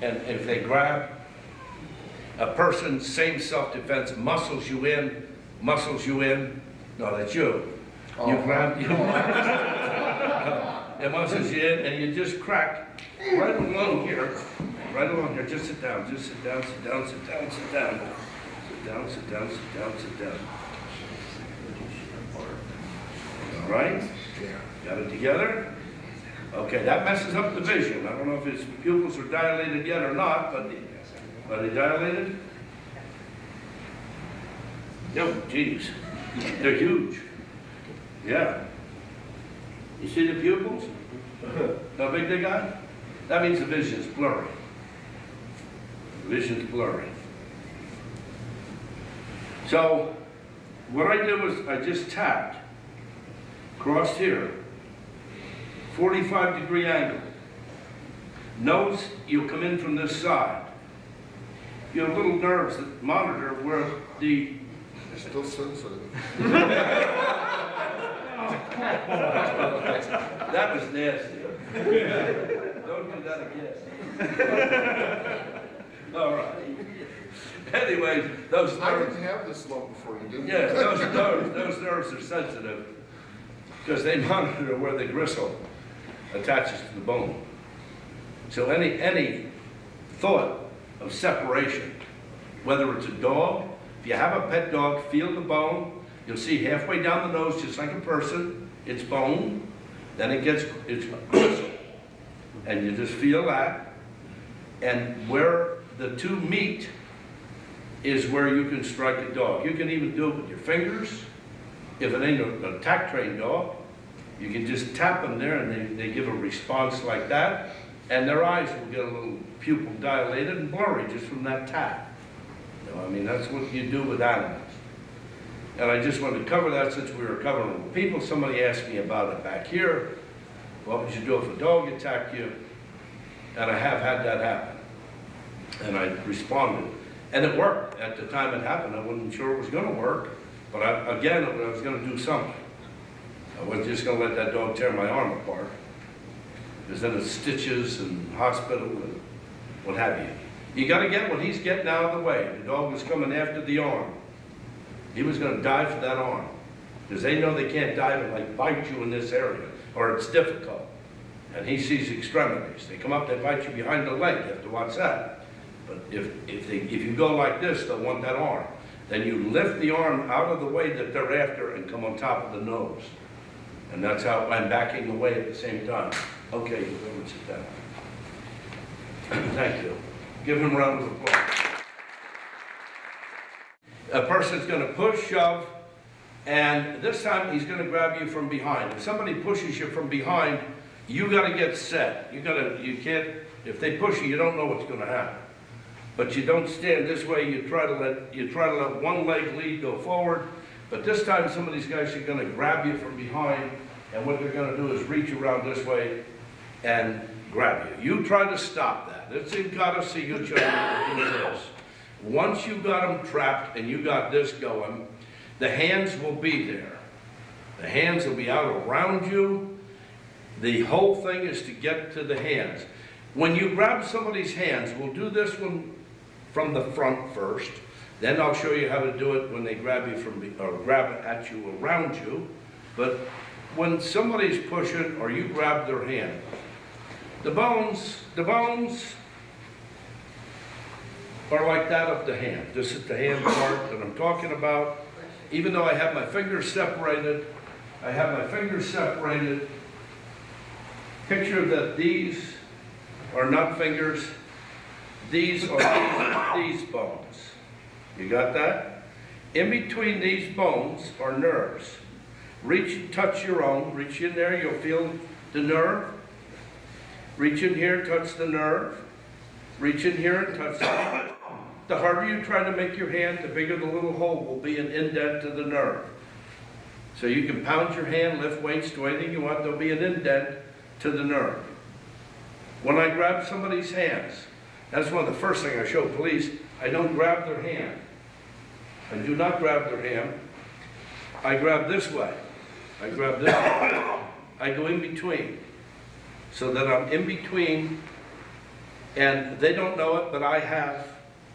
S1: And if they grab a person, same self-defense, muscles you in, no, that's you. You grab, it muscles you in, and you just crack right along here, just sit down, sit down. All right? Got it together? Okay, that messes up the vision. I don't know if his pupils are dilated yet or not, but are they dilated? No, geez. They're huge. Yeah. You see the pupils? How big they got? That means the vision's blurry. The vision's blurry. So, what I did was I just tapped, crossed here, 45-degree angle. Nose, you'll come in from this side. You have little nerves that monitor where the...
S6: It's still sensitive.
S1: That was nasty. Don't do that again. All right. Anyways, those
S6: I
S1: nerves...
S6: didn't have this lump before you did.
S1: Yes, those nerves are sensitive because they monitor where the gristle attaches to the bone. So any thought of separation, whether it's a dog, if you have a pet dog, feel the bone. You'll see halfway down the nose, just like a person, it's bone. Then it's gristle, and you just feel that. And where the two meet is where you can strike a dog. You can even do it with your fingers. If it ain't an attack trained dog, you can just tap them there and they give a response like that. And their eyes will get a little pupil dilated and blurry just from that tap. You know, I mean, that's what you do with animals. And I just wanted to cover that since we were covering it with people. Somebody asked me about it back here. What would you do if a dog attacked you? And I have had that happen. And I responded. And it worked. At the time it happened, I wasn't sure it was going to work. But I was going to do something. I wasn't just going to let that dog tear my arm apart. Because then it's stitches and hospital and what have you. You got to get what he's getting out of the way. The dog was coming after the arm. He was going to dive for that arm. Because they know they can't dive and like bite you in this area, or it's difficult. And he sees extremities. They come up, they bite you behind the leg. You have to watch that. But if you go like this, they'll want that arm. Then you lift the arm out of the way that they're after and come on top of the nose. And that's how I'm backing away at the same time. Okay, you go and sit down. Thank you. Give him a round of applause. A person's going to push, shove, and this time he's going to grab you from behind. If somebody pushes you from behind, you got to get set. You can't. If they push you, you don't know what's going to happen. But you don't stand this way. You try to let one leg lead go forward. But this time, some of these guys are going to grab you from behind, and what they're going to do is reach around this way and grab you. You try to stop that. It's in Kata, so you try to do this. Once you got them trapped and you got this going, the hands will be there. The hands will be out around you. The whole thing is to get to the hands. When you grab somebody's hands, we'll do this one from the front first. Then I'll show you how to do it when they grab you or grab at you around you. But when somebody's pushing or you grab their hand, the bones are like that of the hand. This is the hand part that I'm talking about. Even though I have my fingers separated, picture that these are not fingers. These are these bones. You got that? In between these bones are nerves. Reach and touch your own. Reach in there, you'll feel the nerve. Reach in here, touch the nerve. Reach in here and touch the nerve. The harder you try to make your hand, the bigger the little hole will be an indent to the nerve. So you can pound your hand, lift weights, do anything you want, there'll be an indent to the nerve. When I grab somebody's hands, that's one of the first things I show police. I don't grab their hand. I do not grab their hand. I grab this way. I grab this way. I go in between. So that I'm in between, and they don't know it, but I have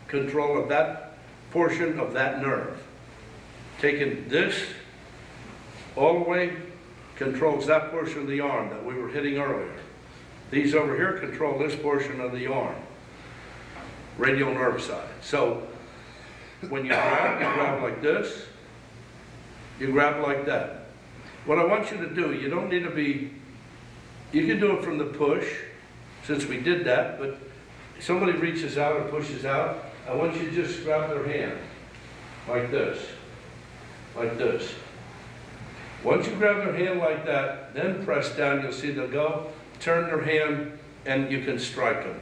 S1: control of that portion of that nerve. Taking this all the way controls that portion of the arm that we were hitting earlier. These over here control this portion of the arm, radial nerve side. So when you grab like this, you grab like that. What I want you to do, you don't need to be, you can do it from the push, since we did that, but if somebody reaches out or pushes out, I want you to just grab their hand, like this, like this. Once you grab their hand like that, then press down, you'll see they'll go, turn their hand, and you can strike them.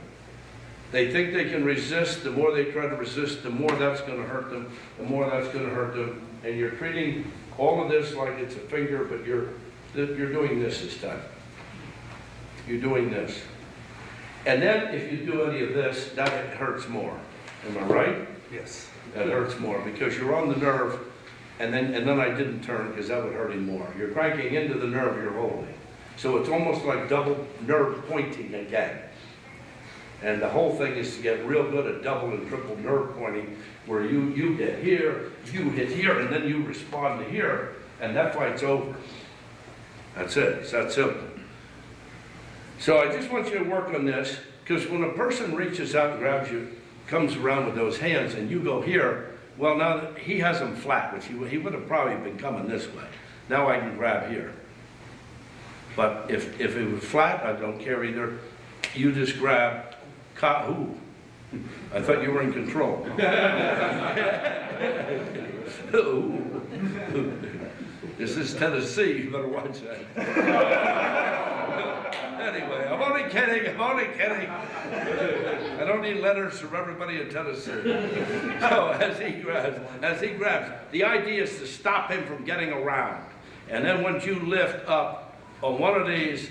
S1: They think they can resist. The more they try to resist, the more that's going to hurt them, the more that's going to hurt them. And you're treating all of this like it's a finger, but you're doing this time. You're doing this. And then if you do any of this, that hurts more. Am I right?
S6: Yes.
S1: That hurts more because you're on the nerve, and then I didn't turn because that would hurt him more. You're cranking into the nerve you're holding. So it's almost like double nerve pointing again. And the whole thing is to get real good at double and triple nerve pointing, where you get here, you hit here, and then you respond to here, and that fight's over. That's it. It's that simple. So I just want you to work on this, because when a person reaches out and grabs you, comes around with those hands, and you go here, well, now that he has them flat, which he would have probably been coming this way. Now I can grab here. But if it was flat, I don't care either. You just grab qoute. I thought you were in control. This is Tennessee, you better watch that. Anyway, I'm only kidding. I don't need letters from everybody in Tennessee. So as he grabs, the idea is to stop him from getting around. And then once you lift up on one of these,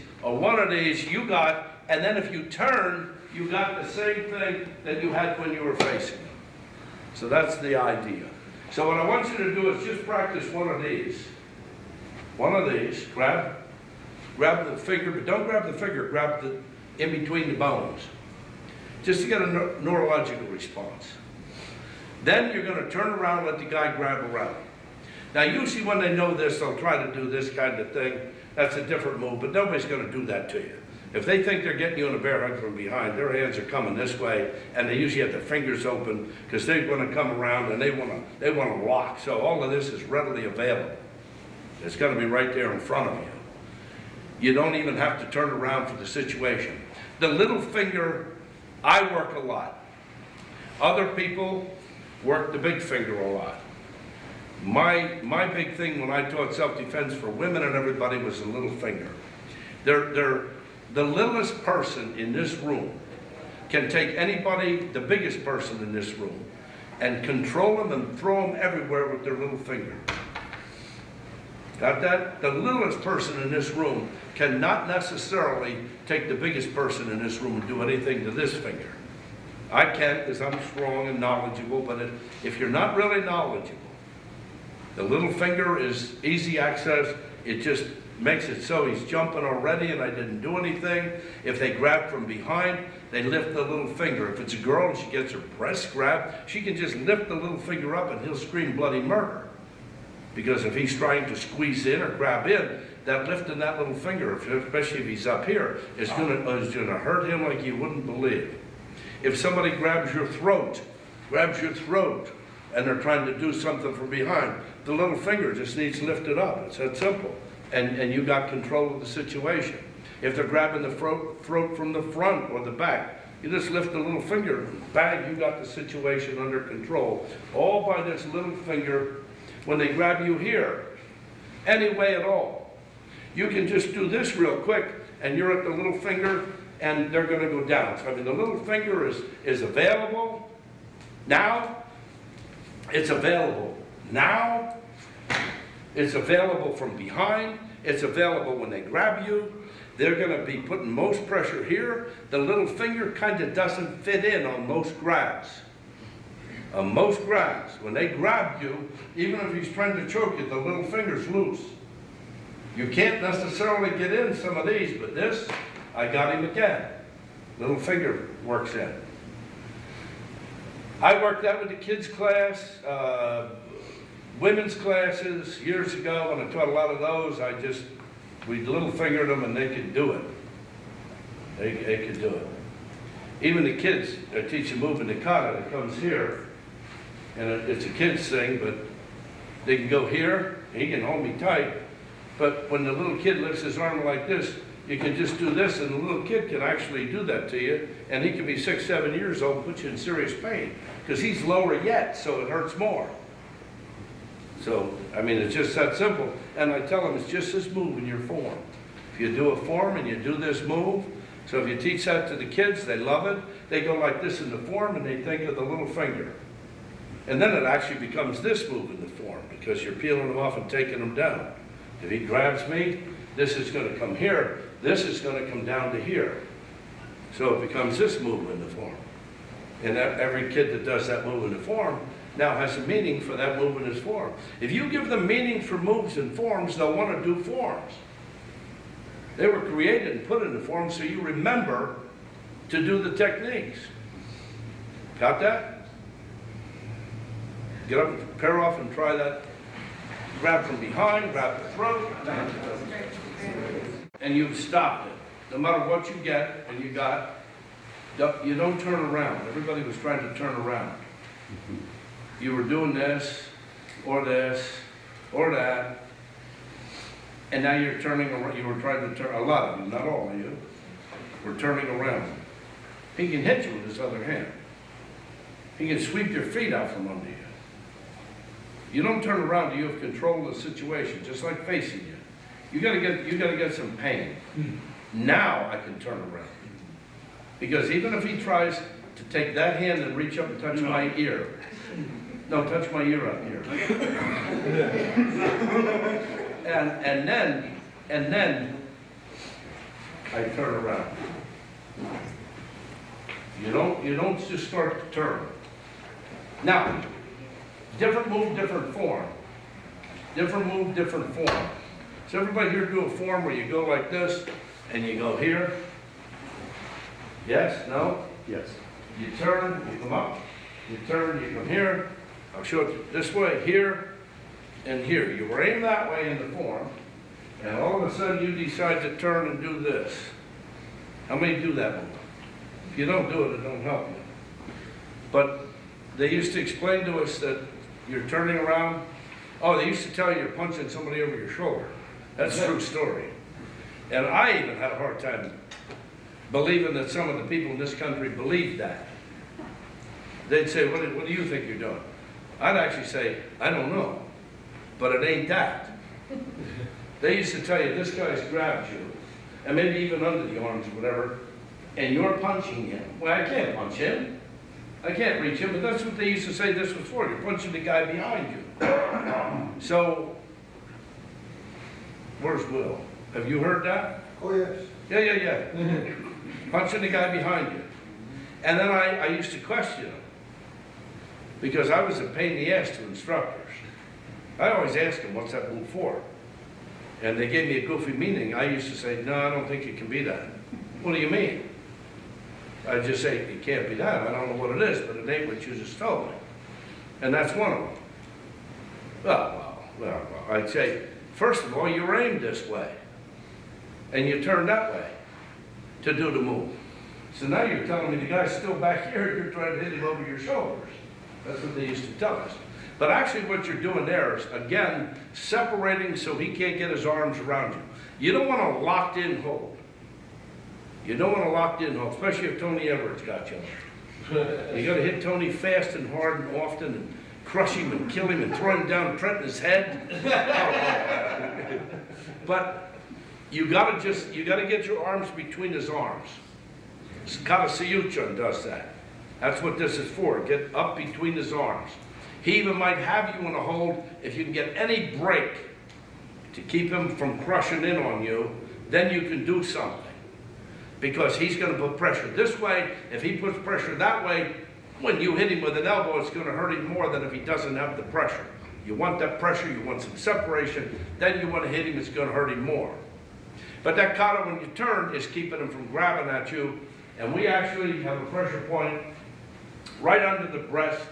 S1: you got, and then if you turn, you got the same thing that you had when you were facing him. So that's the idea. So what I want you to do is just practice one of these. One of these, grab the finger, but don't grab the finger, grab the in between the bones. Just to get a neurological response. Then you're going to turn around and let the guy grab around. Now usually when they know this, they'll try to do this kind of thing. That's a different move, but nobody's going to do that to you. If they think they're getting you in a bear hug from behind, their hands are coming this way, and they usually have their fingers open because they're going to come around and they want to lock. So all of this is readily available. It's going to be right there in front of you. You don't even have to turn around for the situation. The little finger, I work a lot. Other people work the big finger a lot. My big thing when I taught self-defense for women and everybody was the little finger. The littlest person in this room can take anybody, the biggest person in this room, and control them and throw them everywhere with their little finger. Got that? The littlest person in this room cannot necessarily take the biggest person in this room and do anything to this finger. I can because I'm strong and knowledgeable, but if you're not really knowledgeable, the little finger is easy access. It just makes it so he's jumping already and I didn't do anything. If they grab from behind, they lift the little finger. If it's a girl and she gets her breast grabbed, she can just lift the little finger up and he'll scream bloody murder. Because if he's trying to squeeze in or grab in, that lifting that little finger, especially if he's up here, is gonna hurt him like you wouldn't believe. If somebody grabs your throat, and they're trying to do something from behind, the little finger just needs lifted up. It's that simple. And you got control of the situation. If they're grabbing the throat from the front or the back, you just lift the little finger, bang, you got the situation under control. All by this little finger. When they grab you here, any way at all, you can just do this real quick, and you're at the little finger, and they're going to go down. So I mean, the little finger is available now. It's available now. It's available from behind. It's available when they grab you. They're going to be putting most pressure here. The little finger kind of doesn't fit in on most grabs. Most grabs, when they grab you, even if he's trying to choke you, the little finger's loose. You can't necessarily get in some of these, but this, I got him again. Little finger works in. I worked that with the kids' class, women's classes years ago when I taught a lot of those. We little fingered them and they could do it. They could do it. Even the kids, I teach a move in the Kata that comes here. And it's a kid's thing, but they can go here, and he can hold me tight. But when the little kid lifts his arm like this, you can just do this, and the little kid can actually do that to you. And he can be 6, 7 years old and put you in serious pain. Because he's lower yet, so it hurts more. So, I mean, it's just that simple. And I tell them it's just this move in your form. If you do a form and you do this move, so if you teach that to the kids, they love it. They go like this in the form and they think of the little finger. And then it actually becomes this move in the form because you're peeling them off and taking them down. If he grabs me, this is going to come here. This is going to come down to here. So it becomes this move in the form. And every kid that does that move in the form now has a meaning for that move in his form. If you give them meaning for moves and forms, they'll want to do forms. They were created and put into form so you remember to do the techniques. Got that? Get up, pair off and try that. Grab from behind, grab the throat, and you've stopped it. No matter what you get and you got, you don't turn around. Everybody was trying to turn around. You were doing this, or that, and now you're turning around. You were trying to turn, a lot of you, not all of you, were turning around. He can hit you with his other hand. He can sweep your feet out from under you. You don't turn around till you have control of the situation, just like facing you. You gotta get some pain. Now I can turn around. Because even if he tries to take that hand and reach up and touch my ear, no, touch my ear up here. and then I turn around. You don't just start to turn. Now, different move, different form. Different move, different form. So everybody here do a form where you go like this and you go here. Yes? No?
S3: Yes.
S1: You turn, you come up. You turn, you come here. I'll show it this way, here and here. You were aimed that way in the form, and all of a sudden you decide to turn and do this. How many do that move? If you don't do it, it don't help you. But they used to explain to us that you're turning around. Oh, they used to tell you you're punching somebody over your shoulder. That's a true story. And I even had a hard time believing that some of the people in this country believed that. They'd say, what do you think you're doing? I'd actually say, I don't know, but it ain't that. They used to tell you, this guy's grabbed you, and maybe even under the arms or whatever, and you're punching him. Well, I can't punch him. I can't reach him, but that's what they used to say this was for. You're punching the guy behind you. So, where's Will? Have you heard that?
S6: Oh, yes.
S1: Yeah. Punching the guy behind you. And then I used to question him. Because I was a pain in the ass to instructors. I always asked them, what's that move for? And they gave me a goofy meaning. I used to say, no, I don't think it can be that. What do you mean? I'd just say, it can't be that. I don't know what it is, but it ain't what you just told me. And that's one of them. Well, I'd say, first of all, you're aimed this way. And you turn that way to do the move. So now you're telling me the guy's still back here, you're trying to hit him over your shoulders. That's what they used to tell us. But actually what you're doing there is, again, separating so he can't get his arms around you. You don't want a locked-in hold. You don't want a locked-in hold, especially if Tony Everett's got you. You got to hit Tony fast and hard and often and crush him and kill him and throw him down and threaten his head. But you got to get your arms between his arms. Kata does that. That's what this is for, get up between his arms. He even might have you in a hold. If you can get any break to keep him from crushing in on you, then you can do something. Because he's going to put pressure this way. If he puts pressure that way, when you hit him with an elbow, it's going to hurt him more than if he doesn't have the pressure. You want that pressure, you want some separation, then you want to hit him, it's going to hurt him more. But that kata, when you turn, is keeping him from grabbing at you. And we actually have a pressure point right under the breast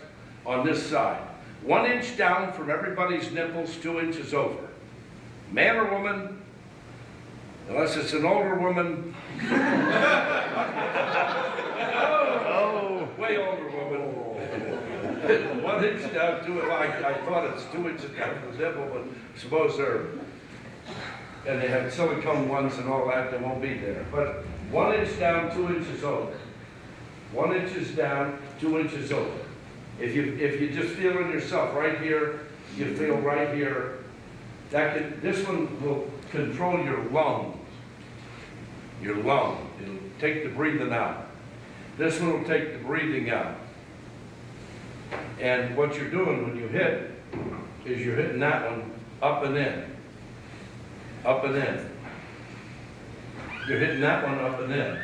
S1: on this side. 1 inch down from everybody's nipples, 2 inches over. Man or woman, unless it's an older woman. Way older woman. 1 inch down to it. I thought it's 2 inches down from the nipple, but suppose they're, and they have silicone ones and all that, they won't be there. But 1 inch down, 2 inches over. 1 inch is down, 2 inches over. If you just feel in yourself right here, you feel right here. This one will control your lungs. Your lung. It'll take the breathing out. This one will take the breathing out. And what you're doing when you hit is you're hitting that one up and in. Up and in. You're hitting that one up and in.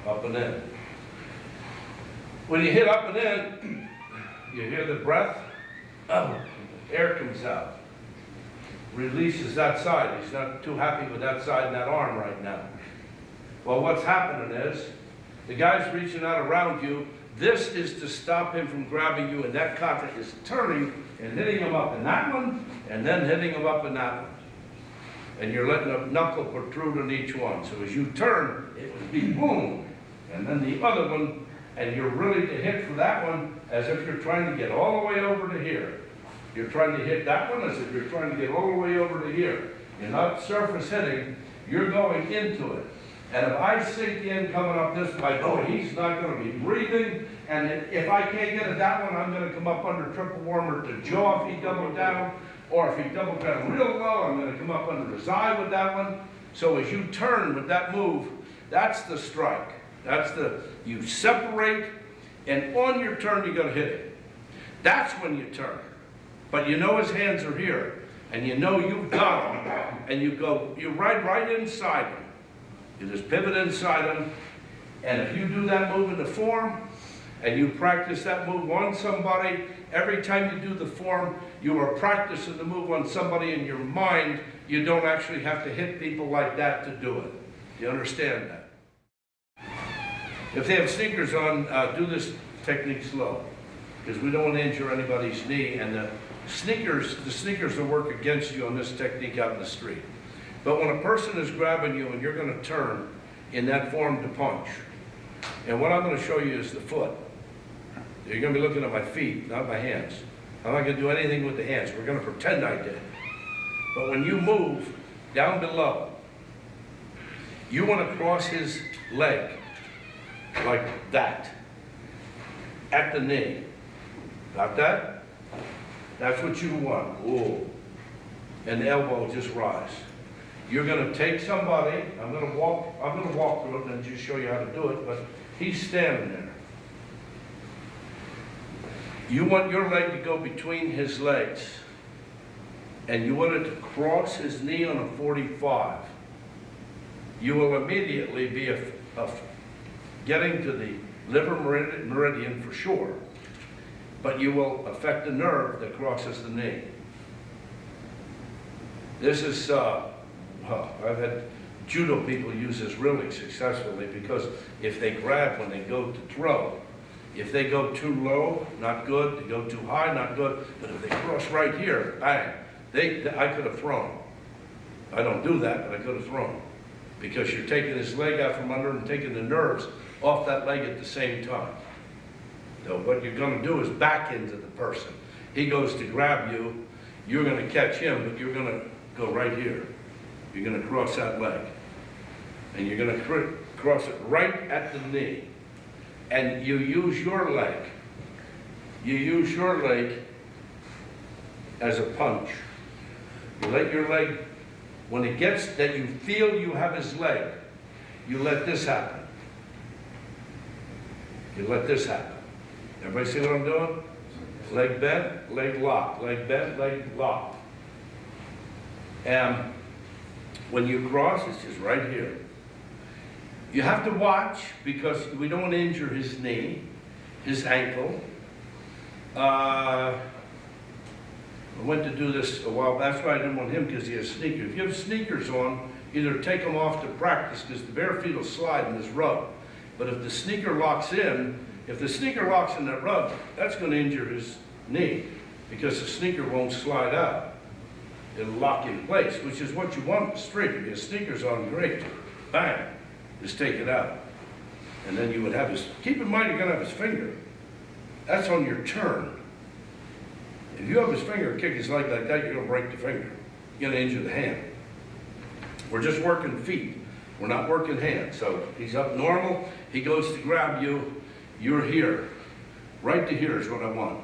S1: Up and in. When you hit up and in, you hear the breath. Oh, air comes out. Releases that side. He's not too happy with that side and that arm right now. Well, what's happening is, the guy's reaching out around you. This is to stop him from grabbing you, and that kata is turning and hitting him up in that one, and then hitting him up in that one. And you're letting a knuckle protrude on each one. So as you turn, it would be boom, and then the other one, and you're really to hit for that one as if you're trying to get all the way over to here. You're trying to hit that one as if you're trying to get all the way over to here. You're not surface hitting, you're going into it. And if I sink in coming up this way, oh, he's not going to be breathing. And if I can't get at that one, I'm going to come up under triple warmer to jaw if he doubled down. Or if he doubled down real low, I'm going to come up under his eye with that one. So as you turn with that move, that's the strike. You separate, and on your turn, you're going to hit it. That's when you turn. But you know his hands are here, and you know you've got him, and you ride right inside him. You just pivot inside him, and if you do that move in the form, and you practice that move on somebody, every time you do the form, you are practicing the move on somebody in your mind. You don't actually have to hit people like that to do it. Do you understand that? If they have sneakers on, do this technique slow, because we don't want to injure anybody's knee, and the sneakers will work against you on this technique out in the street. But when a person is grabbing you and you're going to turn in that form to punch, and what I'm going to show you is the foot. You're going to be looking at my feet, not my hands. I'm not going to do anything with the hands. We're going to pretend I did. But when you move down below, you want to cross his leg like that at the knee. Got that? That's what you want. Ooh. And the elbow will just rise. You're going to take somebody, I'm going to walk through it and just show you how to do it, but he's standing there. You want your leg to go between his legs, and you want it to cross his knee on a 45. You will immediately be getting to the liver meridian for sure, but you will affect the nerve that crosses the knee. This is I've had judo people use this really successfully, because if they grab when they go to throw, if they go too low, not good. They go too high, not good. But if they cross right here, bang, I could have thrown. I don't do that, but I could have thrown, because you're taking his leg out from under him and taking the nerves off that leg at the same time. So what you're going to do is back into the person. He goes to grab you, you're going to catch him, but you're going to go right here. You're going to cross that leg. And you're going to cross it right at the knee. And you use your leg. You use your leg as a punch. You let your leg, when it gets that you feel you have his leg, you let this happen. You let this happen. Everybody see what I'm doing? Leg bent, leg locked. Leg bent, leg locked. And when you cross, it's just right here. You have to watch, because we don't want to injure his knee, his ankle. I went to do this a while. That's why I didn't want him, because he has sneakers. If you have sneakers on, either take them off to practice, because the bare feet will slide in this rug. But if the sneaker locks in, if the sneaker locks in that rug, that's going to injure his knee, because the sneaker won't slide out. It'll lock in place, which is what you want in the street. If your sneaker's on, great. Bang. Just take it out. And then you would have his, keep in mind you're going to have his finger. That's on your turn. If you have his finger kick his leg like that, you're going to break the finger. You're going to injure the hand. We're just working feet. We're not working hands. So he's up normal. He goes to grab you. You're here. Right to here is what I want.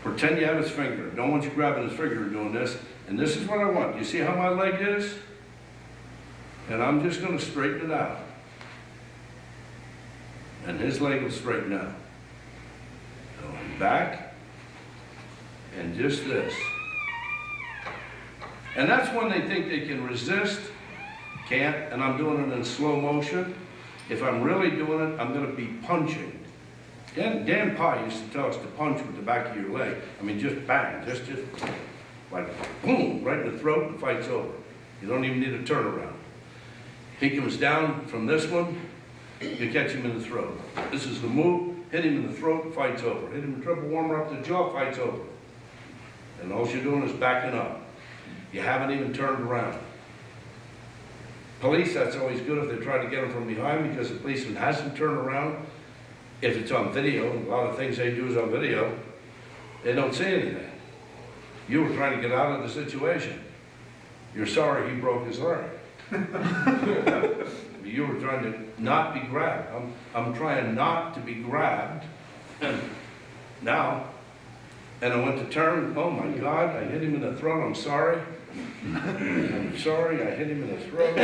S1: Pretend you have his finger. Don't want you grabbing his finger and doing this. And this is what I want. You see how my leg is? And I'm just going to straighten it out. And his leg will straighten out. Going back. And just this. And that's when they think they can resist. Can't. And I'm doing it in slow motion. If I'm really doing it, I'm going to be punching. Dan Pai used to tell us to punch with the back of your leg. I mean, just bang, just like boom, right in the throat, and the fight's over. You don't even need a turnaround. He comes down from this one, you catch him in the throat. This is the move, hit him in the throat, fight's over. Hit him in triple warmer up the jaw, fight's over. And all you're doing is backing up. You haven't even turned around. Police, that's always good if they try to get him from behind because the policeman hasn't turned around. If it's on video, a lot of things they do is on video, they don't say anything. You were trying to get out of the situation. You're sorry he broke his leg. You were trying to not be grabbed. I'm trying not to be grabbed. And now, and I went to turn, oh my God, I hit him in the throat, I'm sorry. I'm sorry, I hit him in the throat.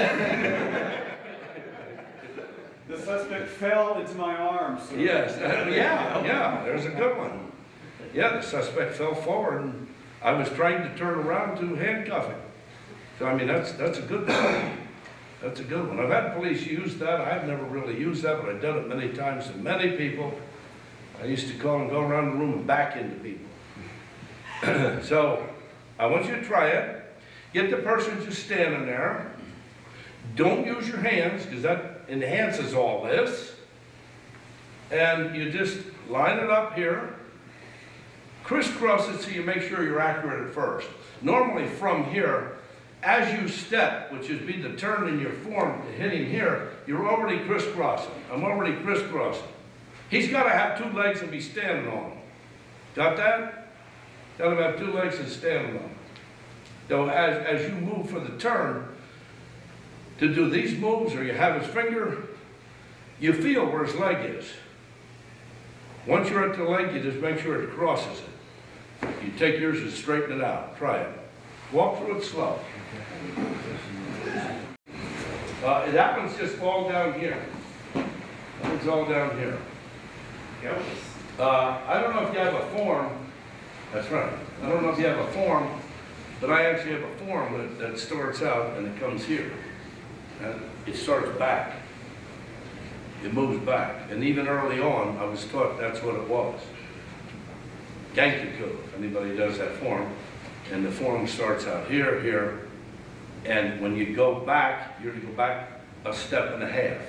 S3: The suspect fell into my arms. So.
S1: Yes, yeah, there's a good one. Yeah, the suspect fell forward and I was trying to turn around to handcuff him. So I mean, that's a good one. That's a good one. I've had police use that. I've never really used that, but I've done it many times to many people. I used to call and go around the room and back into people. So I want you to try it. Get the person just standing there. Don't use your hands because that enhances all this. And you just line it up here. Crisscross it so you make sure you're accurate at first. Normally from here, as you step, which would be the turn in your form hitting here, you're already crisscrossing. I'm already crisscrossing. He's got to have two legs and be standing on them. Got that? Got to have two legs and standing on them. So as you move for the turn, to do these moves, or you have his finger, you feel where his leg is. Once you're at the leg, you just make sure it crosses it. You take yours and straighten it out. Try it. Walk through it slow. That one's just all down here. That one's all down here. I don't know if you have a form. That's right. I don't know if you have a form, but I actually have a form that starts out and it comes here. And it starts back. It moves back. And even early on, I was taught that's what it was. Gankiku, if anybody does that form. And the form starts out here, here. And when you go back, you're going to go back a step and a half.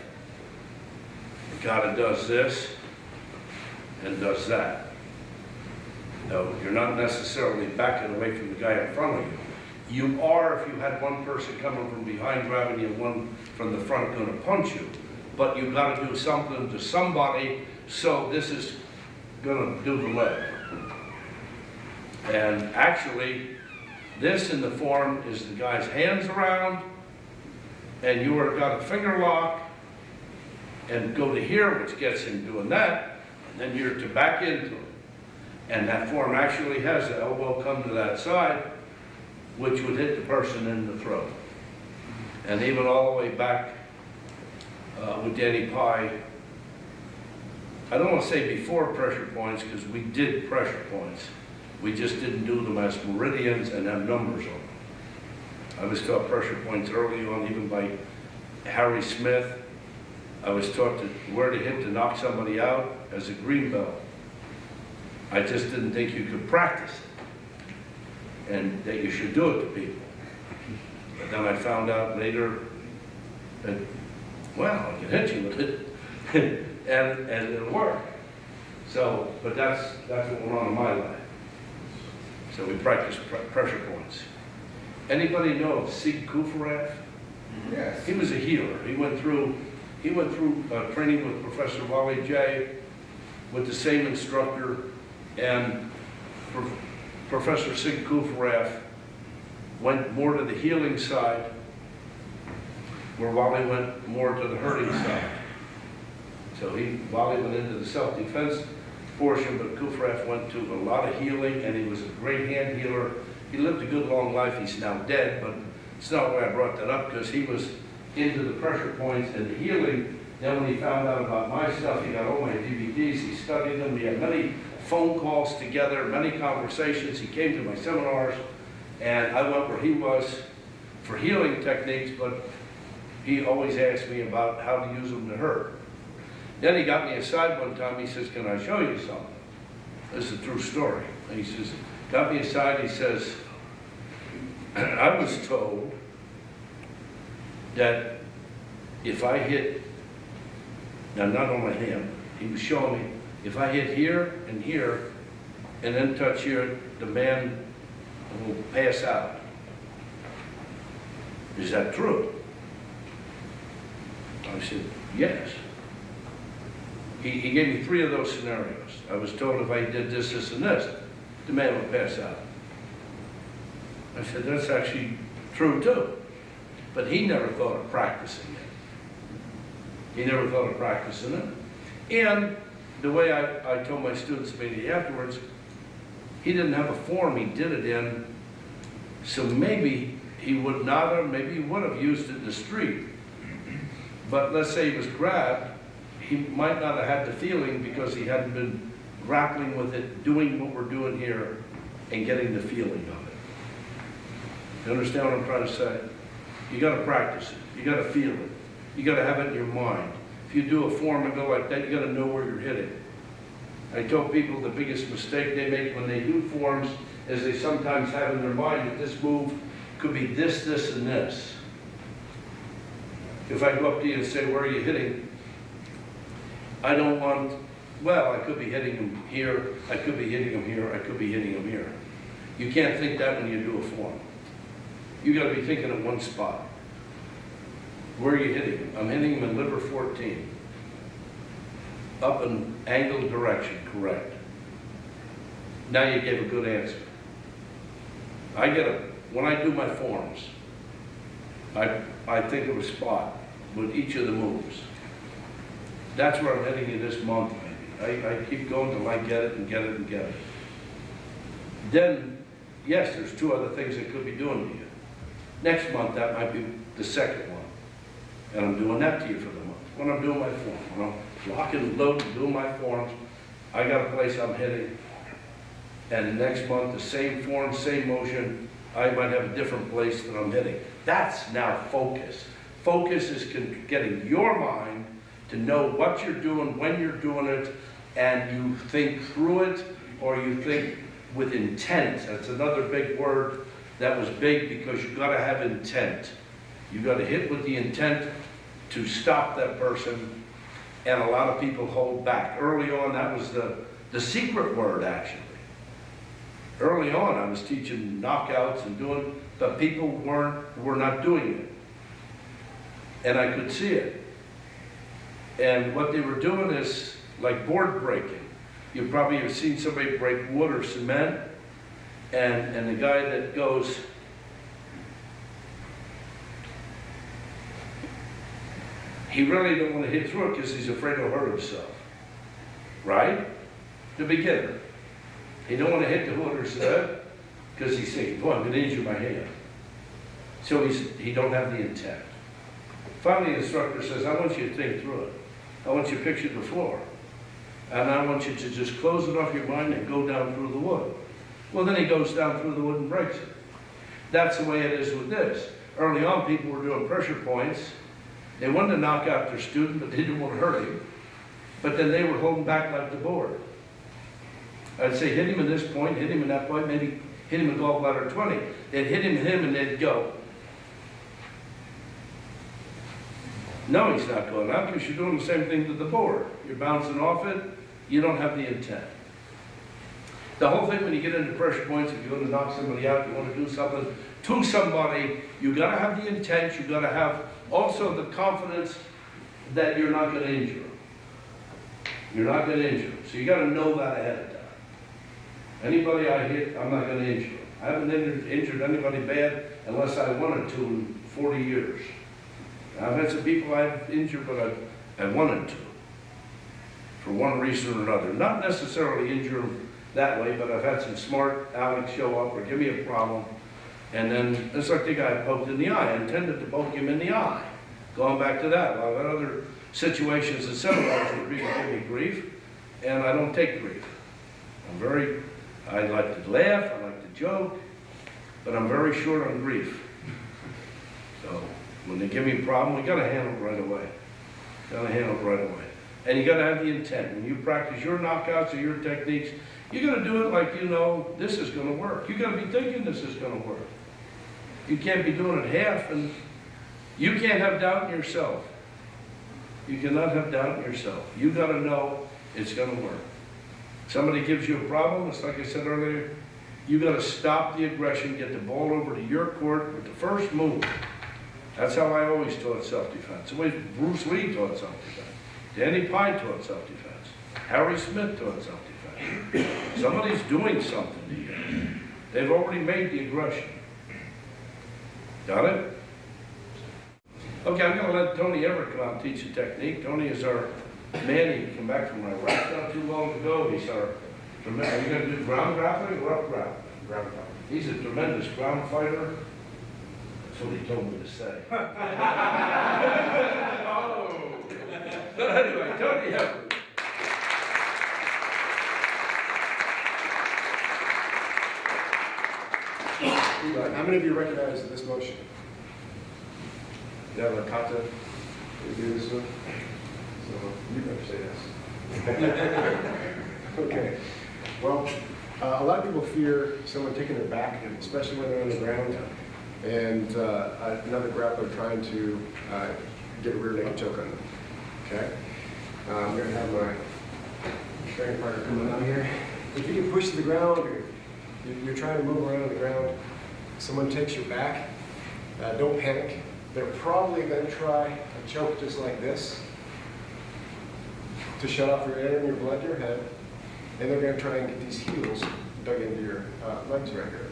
S1: The Kata does this and does that. No, you're not necessarily backing away from the guy in front of you. You are if you had one person coming from behind grabbing you, one from the front going to punch you. But you've got to do something to somebody, so this is going to do the leg. And actually, this in the form is the guy's hands around, and you are got a finger lock, and go to here, which gets him doing that, and then you're to back into it. And that form actually has the elbow come to that side, which would hit the person in the throat. And even all the way back with Danny Pai, I don't want to say before pressure points, because we did pressure points. We just didn't do them as meridians and have numbers on them. I was taught pressure points early on, even by Harry Smith. I was taught where to hit to knock somebody out as a green belt. I just didn't think you could practice it, and that you should do it to people. But then I found out later that, well, I can hit you with it, and it'll work. So, but that's what went on in my life. So we practice pressure points. Anybody know of Sig Kufaraf?
S6: Yes.
S1: He was a healer. He went through training with Professor Wally J, with the same instructor, and Professor Sig Kufaraf went more to the healing side, where Wally went more to the hurting side. So Wally went into the self-defense portion, but Kufraf went to a lot of healing, and he was a great hand healer. He lived a good long life. He's now dead, but it's not why I brought that up, because he was into the pressure points and the healing. Then when he found out about my stuff, he got all my DVDs, he studied them. We had many phone calls together, many conversations. He came to my seminars, and I went where he was for healing techniques, but he always asked me about how to use them to hurt. Then he got me aside one time. He says, "Can I show you something?" This is a true story. And he says, got me aside, he says, "I was told that if I hit," now not on my hand, he was showing me, "if I hit here and here, and then touch here, the man will pass out. Is that true?" I said, "Yes." He gave me 3 of those scenarios. I was told if I did this, this, and this, the man would pass out. I said, "That's actually true too." But he never thought of practicing it. He never thought of practicing it. And the way I told my students immediately afterwards, he didn't have a form he did it in, so maybe he would not have, maybe he would have used it in the street. But let's say he was grabbed, he might not have had the feeling because he hadn't been grappling with it, doing what we're doing here, and getting the feeling of it. You understand what I'm trying to say? You gotta practice it. You gotta feel it. You gotta have it in your mind. If you do a form and go like that, you gotta know where you're hitting. I tell people the biggest mistake they make when they do forms is they sometimes have in their mind that this move could be this, this, and this. If I go up to you and say, "Where are you hitting?" I don't want, well, I could be hitting him here, I could be hitting him here, I could be hitting him here. You can't think that when you do a form. You gotta be thinking in one spot. Where are you hitting him? I'm hitting him in liver 14. Up an angled direction, correct. Now you gave a good answer. When I do my forms, I think of a spot with each of the moves. That's where I'm heading you this month, maybe. I keep going till I get it and get it and get it. Then, yes, there's 2 other things I could be doing to you. Next month, that might be the second one. And I'm doing that to you for the month. When I'm doing my form, when I'm locking and loading, doing my forms, I got a place I'm hitting. And next month, the same form, same motion, I might have a different place that I'm hitting. That's now focus. Focus is getting your mind to know what you're doing, when you're doing it, and you think through it, or you think with intent. That's another big word that was big, because you gotta have intent. You gotta hit with the intent to stop that person, and a lot of people hold back. Early on, that was the secret word, actually. Early on, I was teaching knockouts and doing, but people were not doing it. And I could see it. And what they were doing is like board breaking. You probably have seen somebody break wood or cement, and the guy that goes, he really don't want to hit through it because he's afraid he'll hurt himself, right? The beginner. He don't want to hit the wood or cement because he's thinking, "Boy, I'm going to injure my hand." So he don't have the intent. Finally, the instructor says, "I want you to think through it. I want you to picture the floor. And I want you to just close it off your mind and go down through the wood." Well, then he goes down through the wood and breaks it. That's the way it is with this. Early on, people were doing pressure points. They wanted to knock out their student, but they didn't want to hurt him. But then they were holding back like the board. I'd say, hit him in this point, hit him in that point, maybe hit him in gallbladder 20. They'd hit him, and they'd go. No, he's not going out because you're doing the same thing to the board. You're bouncing off it. You don't have the intent. The whole thing when you get into pressure points, if you want to knock somebody out, you want to do something to somebody, you got to have the intent. You got to have also the confidence that you're not going to injure them. You're not going to injure them. So you got to know that ahead of time. Anybody I hit, I'm not going to injure them. I haven't injured anybody bad unless I wanted to in 40 years. I've had some people I've injured, but I wanted to. for one reason or another. Not necessarily injure them that way, but I've had some smart Alex show up or give me a problem. And then it's like the guy poked in the eye. I intended to poke him in the eye. Going back to that, I've had other situations and seminars where people give me grief, and I don't take grief. I like to laugh, I like to joke, but I'm very short on grief. So when they give me a problem, we gotta handle it right away. And you gotta have the intent. When you practice your knockouts or your techniques, you gotta do it like you know this is gonna work. You gotta be thinking this is gonna work. You can't be doing it half, and you can't have doubt in yourself. You cannot have doubt in yourself. You gotta know it's gonna work. Somebody gives you a problem, it's like I said earlier, you gotta stop the aggression, get the ball over to your court with the first move. That's how I always taught self-defense. The way Bruce Lee taught self-defense. Danny Pai taught self-defense. Harry Smith taught self-defense. Somebody's doing something to you. They've already made the aggression. Got it? Okay, I'm gonna let Tony Everett come out and teach the technique. Tony is our man. He came back from Iraq not too long ago. He's our, are you gonna do ground grappling or up grappling? Ground grappling. He's a tremendous ground fighter. That's what he told me to say. Oh. But anyway, Tony Everett.
S7: How many of you recognize this motion?
S1: Yeah, the Kata.
S7: You do this one? So you better say yes. Okay. Well, a lot of people fear someone taking their back, especially when they're on the ground, and another grappler trying to get a rear naked choke on them. Okay? I'm going to have my training partner come down here. If you get pushed to the ground, or you're trying to move around on the ground, someone takes your back, don't panic. They're probably going to try a choke just like this to shut off your air and your blood to your head, and they're going to try and get these heels dug into your legs right here.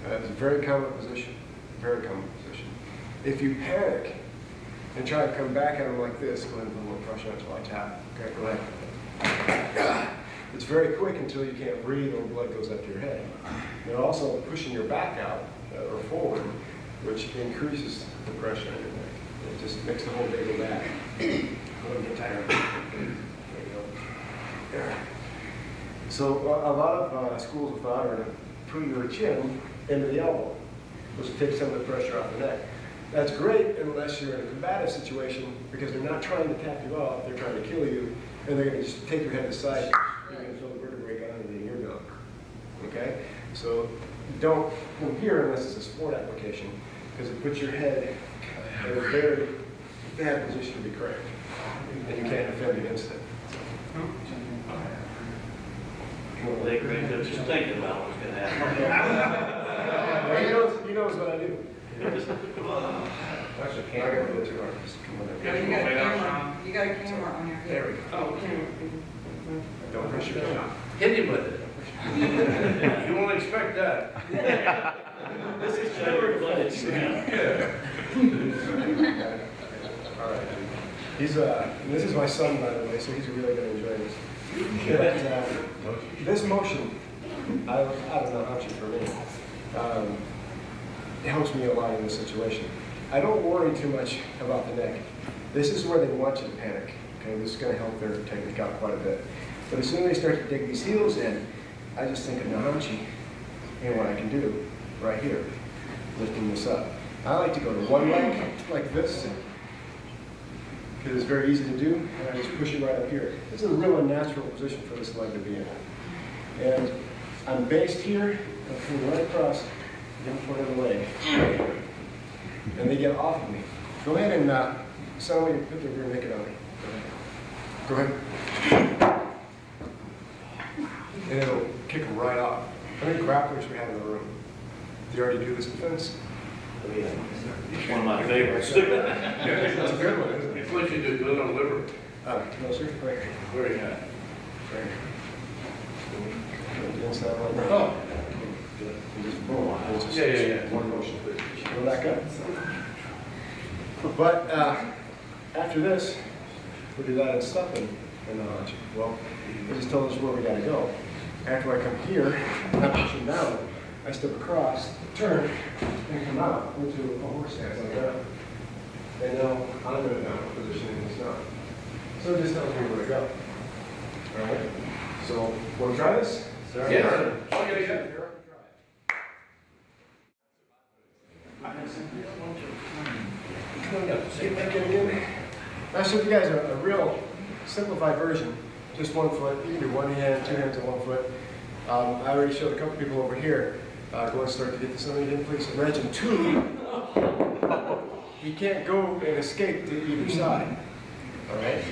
S7: It's a very common position, very common position. If you panic and try to come back at them like this, go ahead and put a little pressure until I tap. Okay, go ahead. It's very quick until you can't breathe or blood goes up to your head. They're also pushing your back out or forward, which increases the pressure on your neck. It just makes the whole day go back. Go and get tired. There you go. There. So a lot of schools of thought are to put your chin into the elbow, which takes some of the pressure off the neck. That's great unless you're in a combative situation, because they're not trying to tap you off, they're trying to kill you, and they're going to just take your head aside. You're going to feel the vertebrae gone and then you're gone. Okay? So don't come here unless it's a sport application, because it puts your head in a very bad position to be cracked, and you can't defend against it.
S5: They agree, they're just thinking about what's gonna happen.
S7: Well, he knows what I do.
S1: That's a
S7: I gotta go too hard. Just come on
S8: Yeah,
S7: there.
S8: you got a camera on your
S7: There
S8: head.
S7: we go. Don't push your camera.
S1: Hit him with it. You won't expect that.
S5: This is Trevor Glitch.
S1: Yeah.
S7: All right. This is my son, by the way, so he's really going to enjoy this. But, this motion, I don't know how much for me, it helps me a lot in this situation. I don't worry too much about the neck. This is where they want you to panic. Okay, this is going to help their technique out quite a bit. But as soon as they start to dig these heels in, I just think of Nahanchi and what I can do right here, lifting this up. I like to go to one leg like this, because it's very easy to do, and I just push it right up here. It's a real unnatural position for this leg to be in. And I'm based here, I'm coming right across the front of the leg, and they get off of me. Go ahead and somebody put their rear naked on me. Go ahead. And it'll kick them right off. How many grapplers we have in the room? Do you already do this defense?
S5: One of my favorites.
S7: That's a good one, isn't it?
S1: It's what you do good on liver.
S7: No, sir. Right here.
S1: Where you at?
S7: Right here. Inside like that.
S1: Oh.
S7: And just boom. And it's just
S1: Yeah.
S7: one motion. Go back up. But after this, we do that in stepping. and the hachi. Well, he just told us where we gotta go. After I come here, I push him down, I step across, turn, and come out into a horse stance like that. And now I'm in a downward position and he's not. So it just tells me where to go. All right? So, want to try this?
S1: Yeah.
S7: Yeah. Get back in again. I'll show you guys a real simplified version. Just 1 foot. You can do one hand, 2 hands, and 1 foot. I already showed a couple people over here. Go and start to get this underneath, please. Imagine 2. You can't go and escape to either side. All right?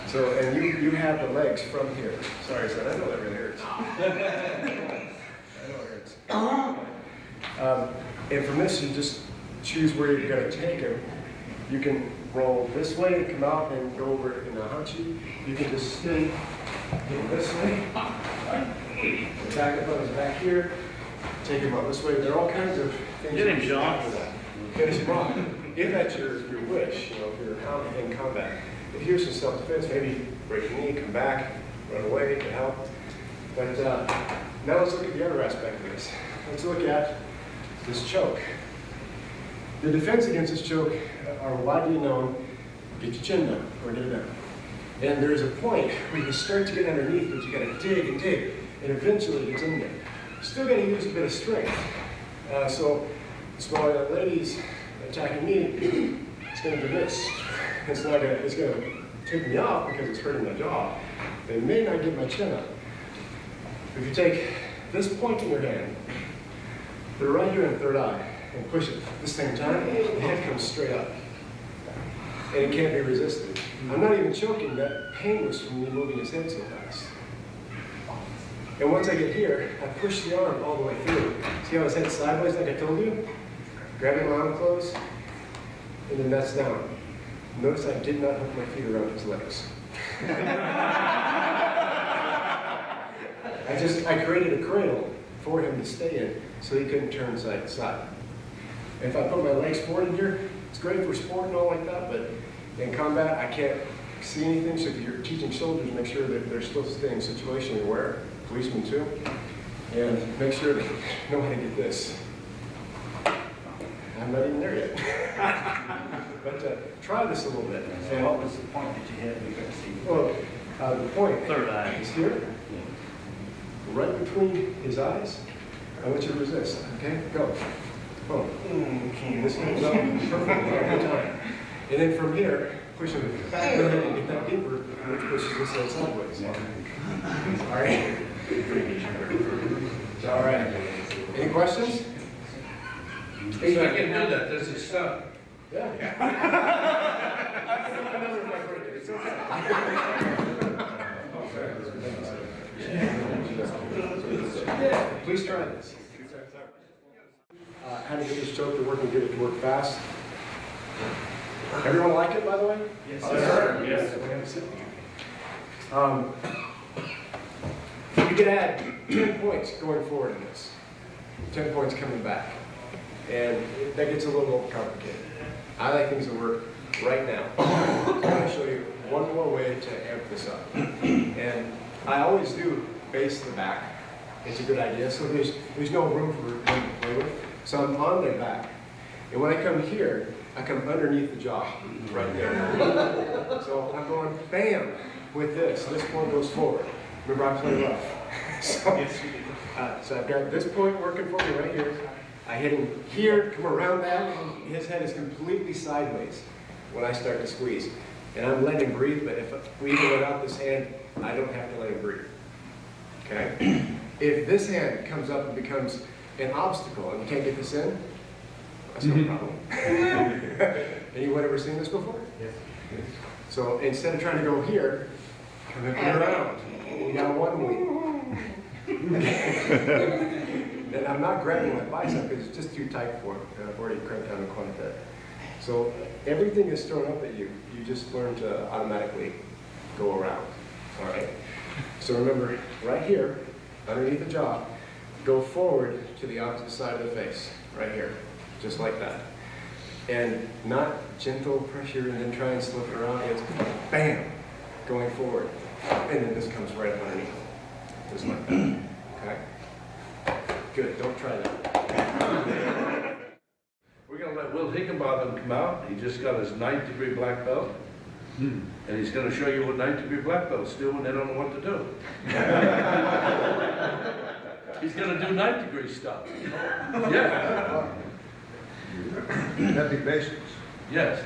S7: So, and you have the legs from here. Sorry, son, I know that really hurts. I know it hurts. And from this, you just choose where you're going to take him. You can roll this way, come out, and go over in the hachi. You can just spin, go this way. Back up on his back here. Take him out this way. There are all kinds of things.
S5: Get him, Sean.
S7: Finish him off. If that's your wish, you know, if you're in combat. If you're some self-defense, maybe break your knee, come back, run away, to help. But now let's look at the other aspect of this. Let's look at this choke. The defense against this choke are widely known: get your chin down or get it down. And there's a point where you start to get underneath, but you got to dig and dig, and eventually it's in there. Still got to use a bit of strength. So small young ladies attacking me, it's going to be this. It's going to take me off because it's hurting my jaw. They may not get my chin up. If you take this point in your hand, put it right here in the third eye, and push it at the same time, the head comes straight up. And it can't be resisted. I'm not even choking, that pain was from me moving his head so fast. And once I get here, I push the arm all the way through. See how his head's sideways like I told you? Grabbing my arm close, and then that's down. Notice I did not hook my feet around his legs. I created a cradle for him to stay in so he couldn't turn side to side. If I put my legs forward in here, it's great for sport and all like that, but in combat, I can't see anything, so if you're teaching soldiers, make sure that they're still staying situationally aware, policemen too, and make sure they know how to get this. I'm not even there yet. But try this a little bit.
S5: And what was the point that you had? We couldn't see.
S7: Well, the point
S5: Third eye.
S7: is here, right between his eyes. I want you to resist. Okay, go. Boom. This comes up perfectly every time. And then from here, push him back and get that deeper, which pushes this head sideways. All right. All right. Any questions?
S1: So I can do that, this is stuff.
S7: Yeah. It's okay. Yeah, please try this. How to get this choke to work and get it to work fast. Everyone like it, by the way?
S5: Yes, sir.
S7: You could add 10 points going forward in this. 10 points coming back. And that gets a little complicated. I like things that work right now. I'm going to show you one more way to amp this up. And I always do base the back. It's a good idea. So there's no room for them to play with. So I'm on their back. And when I come here, I come underneath the jaw, right there. So I'm going bam with this. This point goes forward. Remember, I play rough. So I've got this point working for me right here. I hit him here, come around that. His head is completely sideways when I start to squeeze. And I'm letting him breathe, but if we even let out this hand, I don't have to let him breathe. Okay? If this hand comes up and becomes an obstacle and you can't get this in, that's no problem. Anyone ever seen this before? Yes. So instead of trying to go here, come around. You got one wing. And I'm not grabbing my bicep because it's just too tight for it. I've already cranked down the qoute. So everything is thrown up at you. You just learn to automatically go around. All right? So remember, right here, underneath the jaw, go forward to the opposite side of the face, right here, just like that. And not gentle pressure and then try and slip it around. It's bam, going forward. And then this comes right up underneath, just like that, okay? Good, don't try that.
S1: We're gonna let Will Higginbotham come out. He just got his 9th degree black belt. And he's gonna show you what 9th degree black belts do when they don't know what to do. He's gonna do 9th degree stuff. Yeah,
S4: That'd be basics.
S1: yes.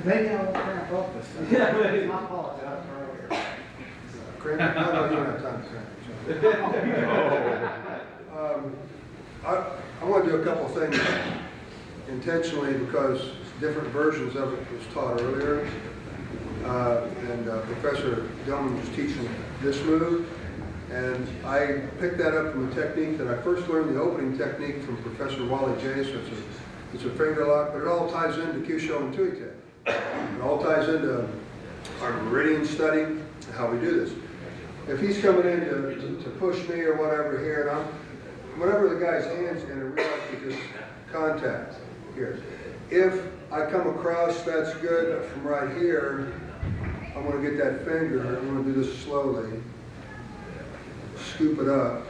S4: Maybe I'll cramp up this time. Yeah, my fault, I was earlier.
S6: Cramp, no, you don't have time to cramp. I want to do a couple of things intentionally because different versions of it was taught earlier. Professor Dillman was teaching this move. And I picked that up from a technique that I first learned, the opening technique from Professor Wally J. So it's a finger lock, but it all ties into Kyusho and Tuite. It all ties into our meridian study and how we do this. If he's coming in to push me or whatever here, and whenever the guy's hand's in, I realize we just contact here. If I come across, that's good. From right here, I want to get that finger. I'm going to do this slowly. Scoop it up,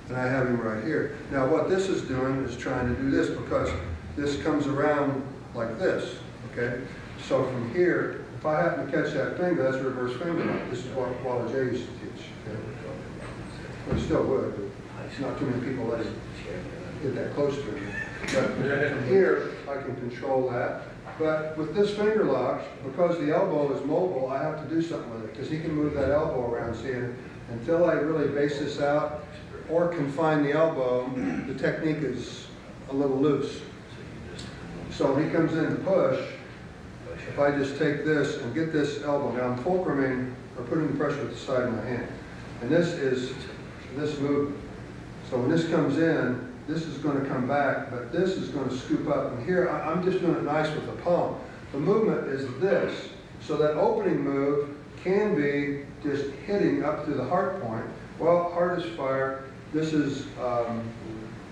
S6: and I have him right here. Now what this is doing is trying to do this because this comes around like this, okay? So from here, if I happen to catch that finger, that's a reverse finger lock. This is what Wally J used to teach. Okay? Well, he still would, but it's not too many people let him get that close to him. But from here, I can control that. But with this finger lock, because the elbow is mobile, I have to do something with it because he can move that elbow around, see it. Until I really base this out or confine the elbow, the technique is a little loose. So when he comes in to push, if I just take this and get this elbow, now I'm fulcruming or putting the pressure at the side of my hand. And this is this movement. So when this comes in, this is going to come back, but this is going to scoop up. And here, I'm just doing it nice with the palm. The movement is this. So that opening move can be just hitting up to the heart point. Well, heart is fire. This is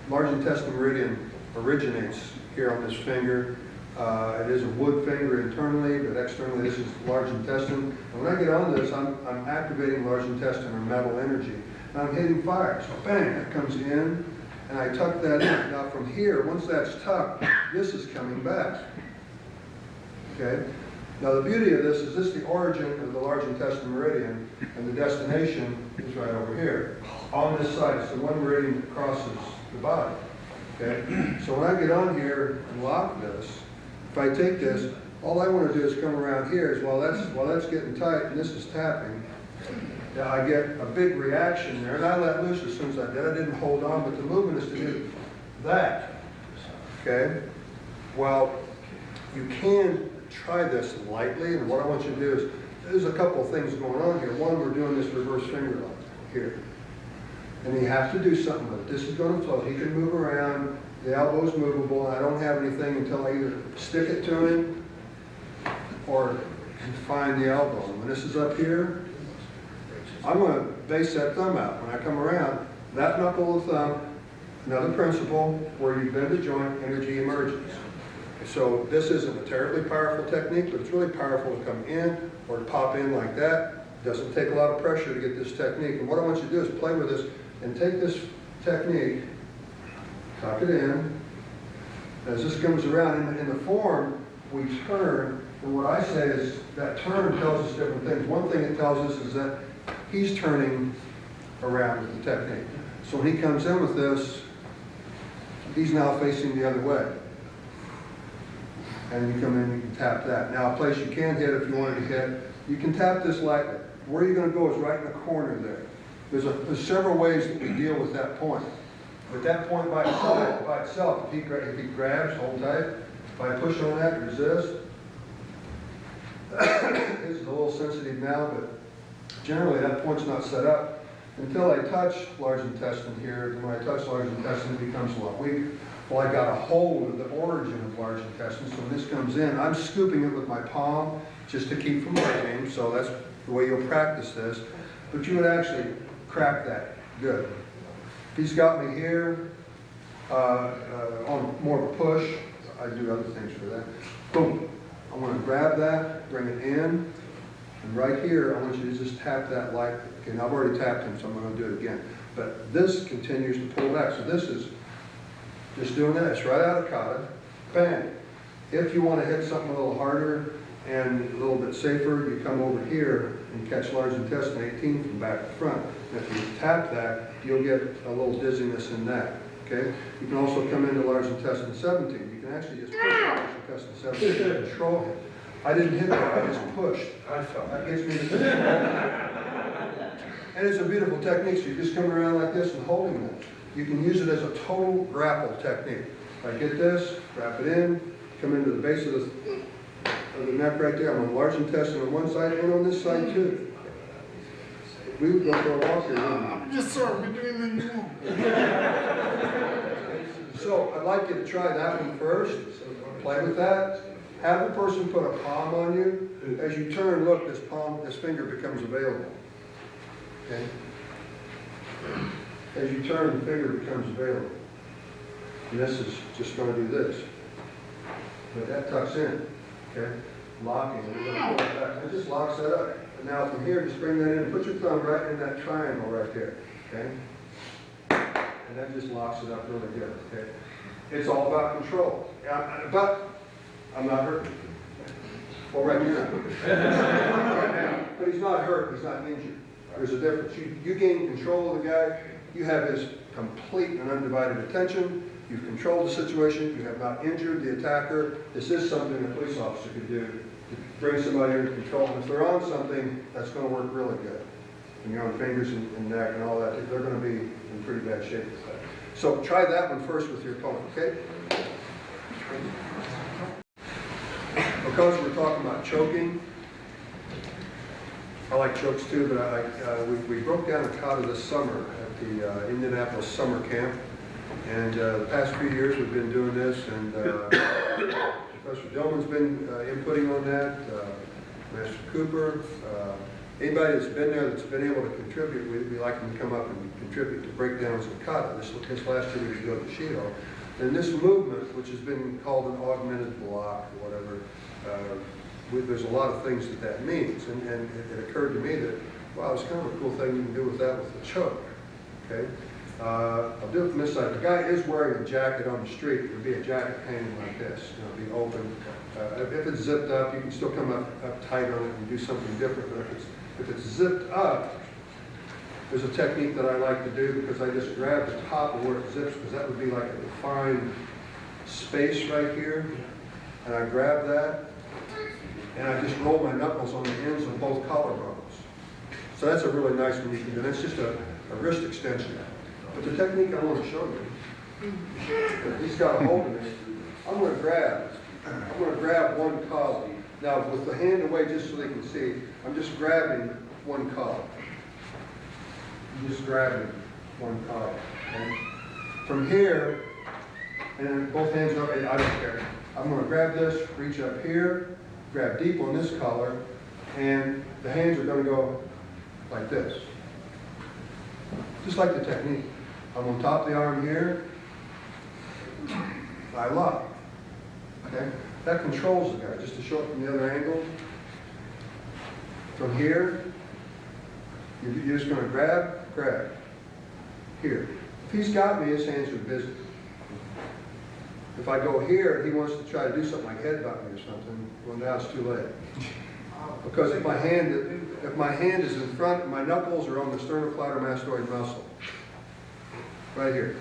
S6: large intestine meridian originates here on this finger. It is a wood finger internally, but externally this is large intestine. And when I get on this, I'm activating large intestine or metal energy. And I'm hitting fire. So bang, that comes in, and I tuck that in. Now from here, once that's tucked, this is coming back. Okay? Now the beauty of this is the origin of the large intestine meridian, and the destination is right over here. On this side, it's the one meridian that crosses the body. Okay? So when I get on here and lock this, if I take this, all I want to do is come around here is while that's getting tight and this is tapping, now I get a big reaction there, and I let loose as soon as I did. I didn't hold on, but the movement is to do that. Okay? Well, you can try this lightly, and what I want you to do is, there's a couple of things going on here. One, we're doing this reverse finger lock here. And you have to do something with it. This is going to float. He can move around. The elbow's movable. I don't have anything until I either stick it to him or confine the elbow. And when this is up here, I'm going to base that thumb out. When I come around, that knuckle of the thumb, another principle, where you bend the joint, energy emerges. So this isn't a terribly powerful technique, but it's really powerful to come in or to pop in like that. It doesn't take a lot of pressure to get this technique. And what I want you to do is play with this and take this technique, tuck it in. As this comes around in the form, we turn. And what I say is that turn tells us different things. One thing it tells us is that he's turning around with the technique. So when he comes in with this, he's now facing the other way. And you come in and you can tap that. Now a place you can hit if you wanted to hit, you can tap this lightly. Where you're going to go is right in the corner there. There's several ways that we deal with that point. But that point by itself, if he grabs, hold tight. If I push on that, resist. This is a little sensitive now, but generally that point's not set up until I touch large intestine here. And when I touch large intestine, it becomes a lot weak. Well, I got a hold of the origin of large intestine, so when this comes in, I'm scooping it with my palm just to keep from breaking, so that's the way you'll practice this. But you would actually crack that good. If he's got me here on more of a push, I do other things for that. Boom. I want to grab that, bring it in, and right here, I want you to just tap that like, okay, now I've already tapped him, so I'm going to do it again. But this continues to pull back, so this is just doing that. It's right out of kata, bang. If you want to hit something a little harder and a little bit safer, you come over here and catch large intestine 18 from back to front. And if you tap that, you'll get a little dizziness in that, okay? You can also come into large intestine 17. You can actually just push large intestine 17 and control it. I didn't hit that, I just pushed.
S1: I felt
S6: That gets me to and it's a beautiful technique, so you just come around like this and holding that. You can use it as a total grapple technique. I get this, wrap it in, come into the base of the neck right there. I'm on large intestine on one side and on this side too. We would go for a walk here.
S7: Yes, sir, we're doing the new.
S6: So I'd like you to try that one first. Play with that. Have the person put a palm on you. As you turn, look, this finger becomes available. Okay? As you turn, the finger becomes available. And this is just going to do this. But that tucks in. Okay? Locking. And we're going to pull it back. It just locks that up. And now from here, just bring that in. Put your thumb right in that triangle right there. Okay? And that just locks it up really good. Okay? It's all about control. But I'm not hurt. Well, right now. Right now. But he's not hurt. He's not injured. There's a difference. You gain control of the guy. You have his complete and undivided attention. You've controlled the situation. You have not injured the attacker. This is something a police officer could do to bring somebody under control. And if they're on something, that's going to work really good. When you're on fingers and neck and all that, they're going to be in pretty bad shape with that. So try that one first with your opponent, okay? Because we're talking about choking, I like chokes too, but we broke down a kata this summer at the Indianapolis summer camp. And the past few years we've been doing this, and Professor Dillman's been inputting on that, Master Cooper. Anybody that's been there that's been able to contribute, we like them to come up and contribute to breakdowns of kata. This last year we was doing the Shido. And this movement, which has been called an augmented block or whatever, there's a lot of things that means. And it occurred to me that, wow, it's kind of a cool thing you can do with that with the choke. Okay? I'll do it from this side. The guy is wearing a jacket on the street. It would be a jacket hanging like this. It'll be open. If it's zipped up, you can still come up tight on it and do something different. But if it's zipped up, there's a technique that I like to do because I just grab the top of where it zips, because that would be like a defined space right here. And I grab that, and I just roll my knuckles on the ends of both collarbones. So that's a really nice one you can do. That's just a wrist extension. But the technique I want to show you, he's got a hold of it. I'm going to grab one collar. Now with the hand away, just so they can see, I'm just grabbing one collar. I'm just grabbing one collar. Okay? From here, and both hands up, I don't care. I'm going to grab this, reach up here, grab deep on this collar, and the hands are going to go like this. Just like the technique. I'm on top of the arm here, I lock. Okay? That controls the guy. Just to show it from the other angle. From here, you're just going to grab. Here. If he's got me, his hands are busy. If I go here, he wants to try to do something like headbutt me or something. Well, now it's too late. Because if my hand is in front, my knuckles are on the sternocleidomastoid muscle. Right here.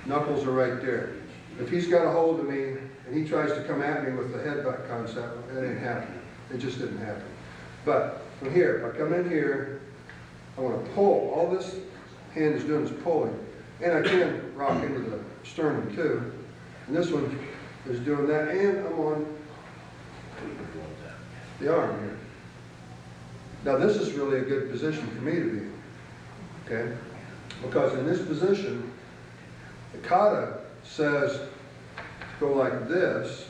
S6: Knuckles are right there. If he's got a hold of me and he tries to come at me with the headbutt concept, it ain't happening. It just didn't happen. But from here, if I come in here, I want to pull. All this hand is doing is pulling. And I can rock into the sternum too. And this one is doing that. And I'm on the arm here. Now this is really a good position for me to be in. Okay? Because in this position, the kata says go like this,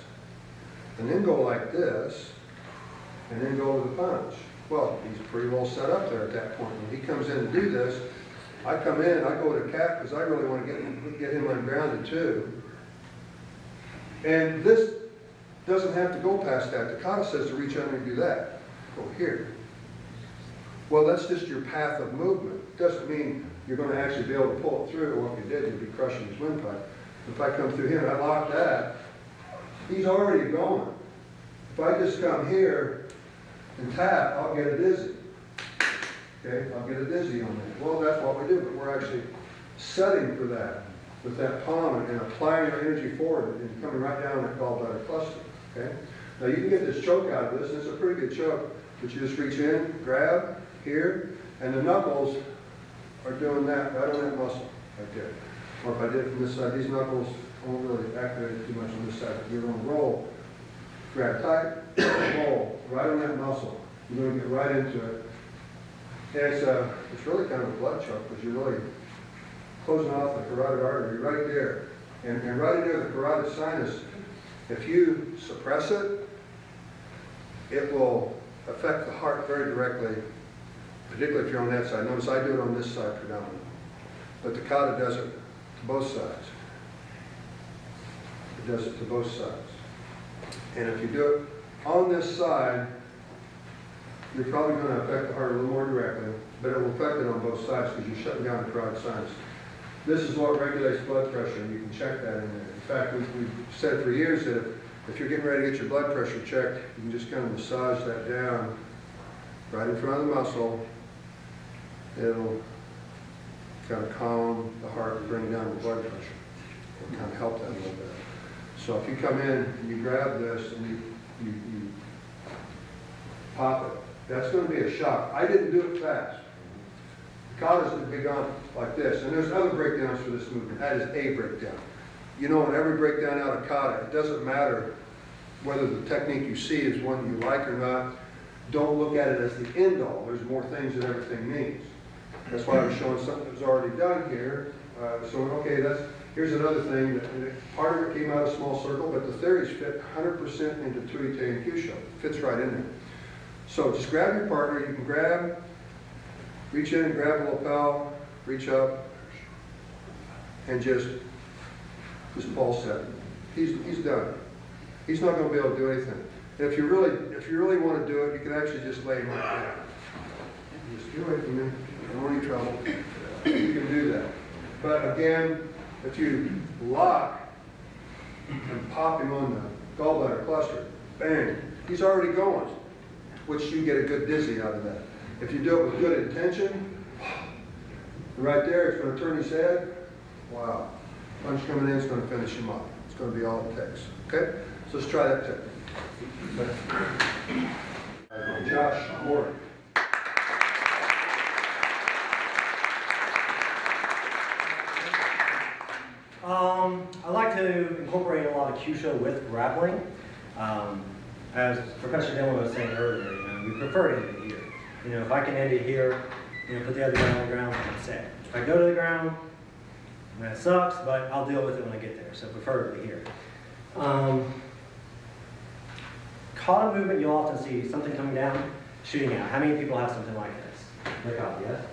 S6: and then go like this, and then go to the punch. Well, he's pretty well set up there at that point. When he comes in to do this, I come in, I go to cap because I really want to get him ungrounded too. And this doesn't have to go past that. The kata says to reach under and do that. Go here. Well, that's just your path of movement. Doesn't mean you're going to actually be able to pull it through, or if you did, you'd be crushing his windpipe. If I come through here and I lock that, he's already going. If I just come here and tap, I'll get a dizzy. Okay, I'll get a dizzy on that. Well, that's what we do, but we're actually setting for that with that palm and applying our energy forward and coming right down that gallbladder cluster. Okay. Now you can get this choke out of this. It's a pretty good choke, but you just reach in, grab here, and the knuckles are doing that right on that muscle right there. Or if I did it from this side, these knuckles won't really activate too much on this side. You're going to roll, grab tight, roll right on that muscle. You're going to get right into it. And it's really kind of a blood choke because you're really closing off the carotid artery right there. And right near the carotid sinus, if you suppress it, it will affect the heart very directly, particularly if you're on that side. Notice I do it on this side predominantly, but the kata does it to both sides. It does it to both sides. And if you do it on this side, you're probably going to affect the heart a little more directly, but it will affect it on both sides because you're shutting down the carotid sinus. This is what regulates blood pressure, and you can check that in there. In fact, we've said for years that if you're getting ready to get your blood pressure checked, you can just kind of massage that down right in front of the muscle. It'll kind of calm the heart and bring down the blood pressure. It'll kind of help that a little bit. So if you come in and you grab this and you pop it, that's going to be a shock. I didn't do it fast. The kata's begun like this, and there's other breakdowns for this movement. That is a breakdown. You know, in every breakdown out of kata, it doesn't matter whether the technique you see is one you like or not. Don't look at it as the end all. There's more things that everything means. That's why I was showing something that was already done here. Okay, here's another thing. That part of it came out of small circle, but the theories fit 100% into Tuite and Kyusho. It fits right in there. So just grab your partner. You can grab, reach in and grab the lapel, reach up, and just pulse that. He's done. He's not going to be able to do anything. If you really want to do it, you can actually just lay him right there. Just get away from him. Don't want any trouble. You can do that. But again, if you lock and pop him on the gallbladder cluster, bang, he's already going, which you get a good dizzy out of that. If you do it with good intention, right there, it's going to turn his head. Wow. Punch coming in is going to finish him off. It's going to be all it takes. Okay? So let's try that technique. Josh, Morty.
S4: I like to incorporate a lot of Kyusho with grappling. As Professor Dillman was saying earlier, we prefer to end it here. If I can end it here, put the other guy on the ground, I'm set. If I go to the ground, that sucks, but I'll deal with it when I get there, so preferably here. Kata movement, you'll often see something coming down, shooting out. How many people have something like this? Look up, yes?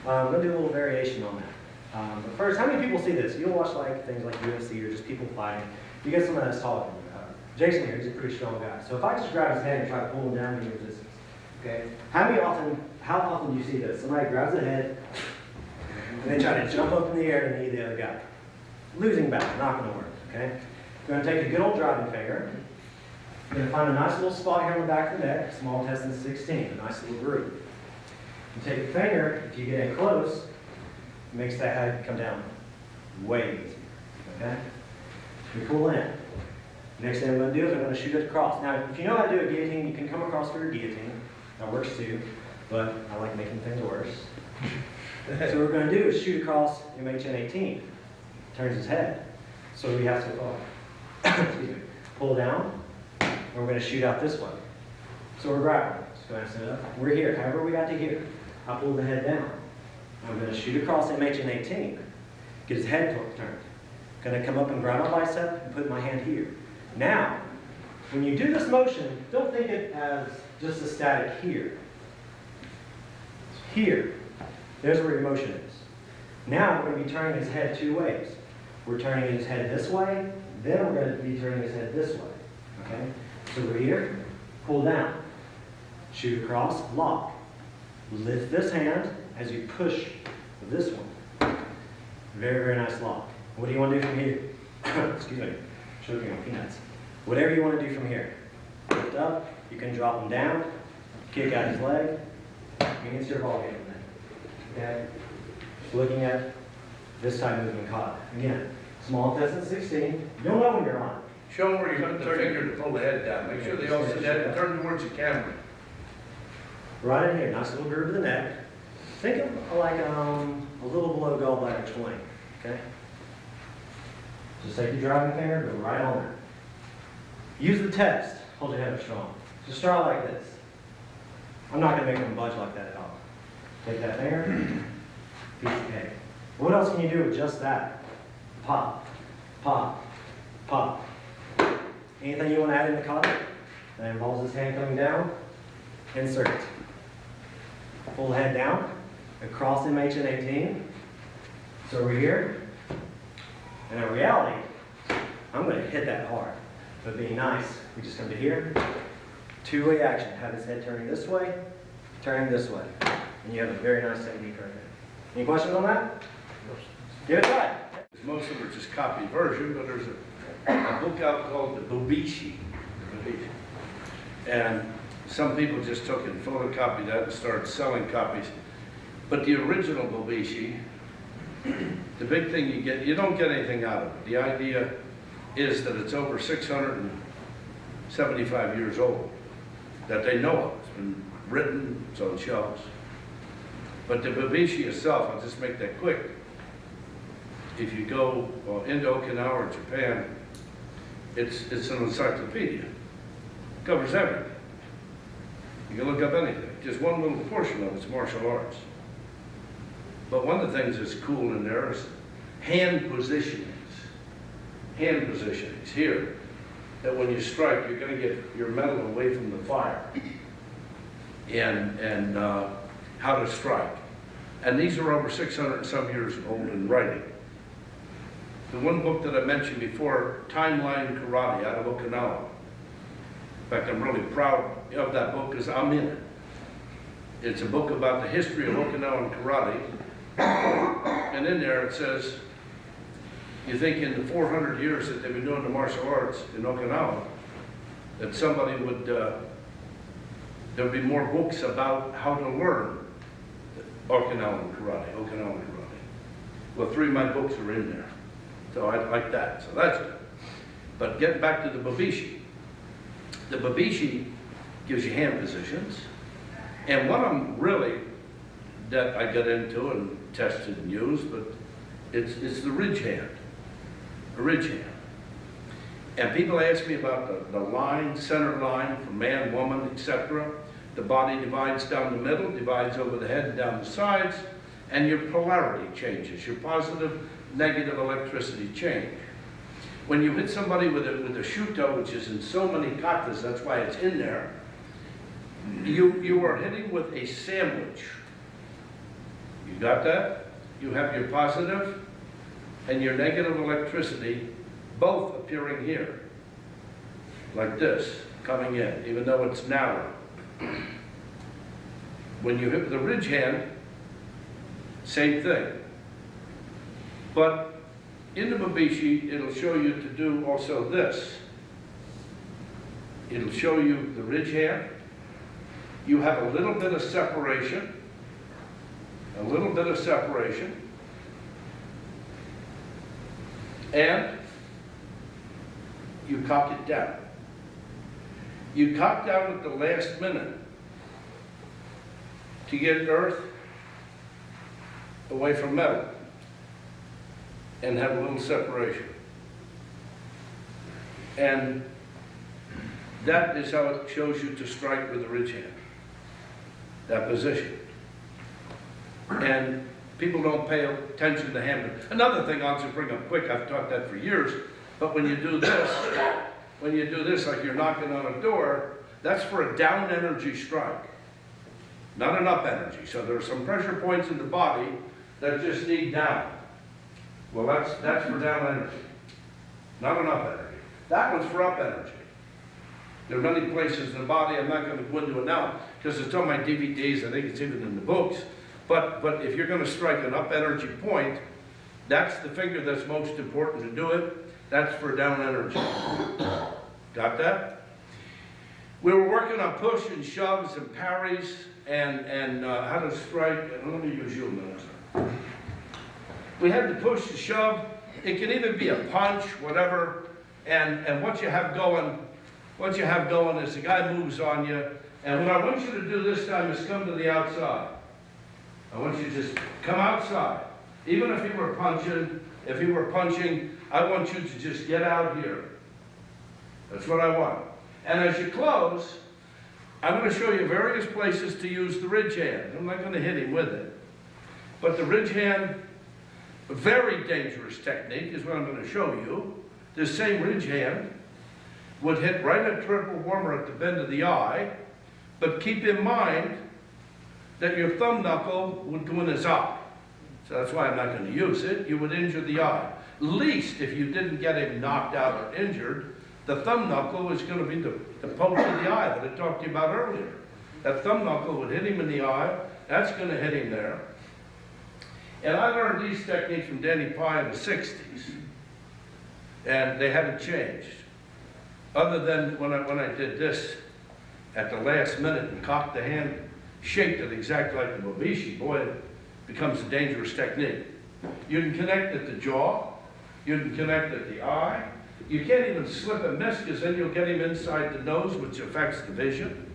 S4: I'm going to do a little variation on that. But first, how many people see this? You'll watch things like UFC or just people fighting. You get someone that's taller than you. Jason here, he's a pretty strong guy. So if I just grab his head and try to pull him down, he resistance. Okay? How often do you see this? Somebody grabs the head and they try to jump up in the air to knee the other guy. Losing battle, not going to work. Okay? You're going to take a good old driving finger. You're going to find a nice little spot here on the back of the neck, small intestine 16, a nice little groove. You take a finger, if you get in close, it makes that head come down way easier. Okay? You pull in. Next thing I'm going to do is I'm going to shoot it across. Now, if you know how to do a guillotine, you can come across for your guillotine. That works too, but I like making things worse. So what we're going to do is shoot across MHN 18. Turns his head. So we have to pull down, and we're going to shoot out this way. So we're grappling. Let's go ahead and set it up. We're here. However we got to here. I pull the head down. I'm going to shoot across MHN 18. Get his head turned. Going to come up and grab my bicep and put my hand here. Now, when you do this motion, don't think it as just a static here. Here. There's where your motion is. Now we're going to be turning his head two ways. We're turning his head this way, then we're going to be turning his head this way. Okay? So we're here, pull down, shoot across, lock. Lift this hand as you push this one. Very, very nice lock. What do you want to do from here? Excuse me, choking on peanuts. Whatever you want to do from here. Lift up, you can drop him down, kick out his leg. It's your ball game then. Okay? Looking at this side movement caught. Again, small intestine 16. You'll know when you're on.
S1: Show them where you put the finger to pull the head down. Make sure they all sit down and turn towards the camera.
S4: Right in here, nice little groove to the neck. Think of like a little below gallbladder 20. Okay? Just take your driving finger, go right on there. Use the test. Hold your head up strong. Just try like this. I'm not going to make them budge like that at all. Take that finger, piece of cake. What else can you do with just that? Pop, pop, pop. Anything you want to add in the kata that involves this hand coming down? Insert it. Pull the head down, across MH and 18. So we're here. And in reality, I'm going to hit that hard. But being nice, we just come to here. Two-way action. Have his head turning this way, turning this way. And you have a very nice technique right there. Any questions on that? Give it a try.
S1: Most of them are just copy version, but there's a book out called the Bobishi. And some people just took and photocopied that and started selling copies. But the original Bobishi, the big thing you don't get anything out of it. The idea is that it's over 675 years old, that they know of. It's been written, it's on shelves. But the Bobishi itself, I'll just make that quick. If you go into Okinawa or Japan, it's an encyclopedia. It covers everything. You can look up anything. Just one little portion of it's martial arts. But one of the things that's cool in there is hand positionings. Hand positionings here. That when you strike, you're going to get your metal away from the fire. And how to strike. And these are over 600 and some years old in writing. The one book that I mentioned before, Timeline Karate, out of Okinawa. In fact, I'm really proud of that book because I'm in it. It's a book about the history of Okinawan Karate. And in there it says, you think in the 400 years that they've been doing the martial arts in Okinawa, that somebody would, there'd be more books about how to learn Okinawan Karate. Well, 3 of my books are in there. So I like that, so that's good. But getting back to the Bobishi. The Bobishi gives you hand positions. And one of them really that I got into and tested and used, but it's the ridge hand. A ridge hand. And people ask me about the line, center line for man, woman, etc. The body divides down the middle, divides over the head and down the sides, and your polarity changes. Your positive, negative electricity change. When you hit somebody with a qoute, which is in so many katas, that's why it's in there, you are hitting with a sandwich. You got that? You have your positive and your negative electricity both appearing here. Like this, coming in, even though it's narrow. When you hit with a ridge hand, same thing. But in the Bobishi, it'll show you to do also this. It'll show you the ridge hand. You have a little bit of separation. A little bit of separation. And you cock it down. You cock down at the last minute to get earth away from metal and have a little separation. And that is how it shows you to strike with the ridge hand. That position. And people don't pay attention to hand. Another thing I'll just bring up quick, I've taught that for years, but when you do this like you're knocking on a door, that's for a down energy strike, not an up energy. So there are some pressure points in the body that just need down. Well, that's for down energy, not an up energy. That one's for up energy. There are many places in the body, I'm not gonna go into it now, because it's on my DVDs, I think it's even in the books. But if you're gonna strike an up energy point, that's the finger that's most important to do it. That's for down energy. Got that? We were working on push and shoves and parries and how to strike. Let me use you a minute. We had to push and shove. It can either be a punch, whatever. And what you have going is the guy moves on you. And what I want you to do this time is come to the outside. I want you to just come outside. Even if you were punching, I want you to just get out here. That's what I want. And as you close, I'm going to show you various places to use the ridge hand. I'm not going to hit him with it. But the ridge hand, a very dangerous technique, is what I'm going to show you. This same ridge hand would hit right at triple warmer at the bend of the eye, but keep in mind that your thumb knuckle would go in his eye. So that's why I'm not going to use it. You would injure the eye. Least if you didn't get him knocked out or injured, the thumb knuckle is going to be the poke of the eye that I talked to you about earlier. That thumb knuckle would hit him in the eye. That's going to hit him there. And I learned these techniques from Danny Pai in the 60s. And they haven't changed. Other than when I did this at the last minute and cocked the hand, shaped it exactly like the Mobishi, boy, it becomes a dangerous technique. You can connect at the jaw. You can connect at the eye. You can't even slip and miss, because then you'll get him inside the nose, which affects the vision.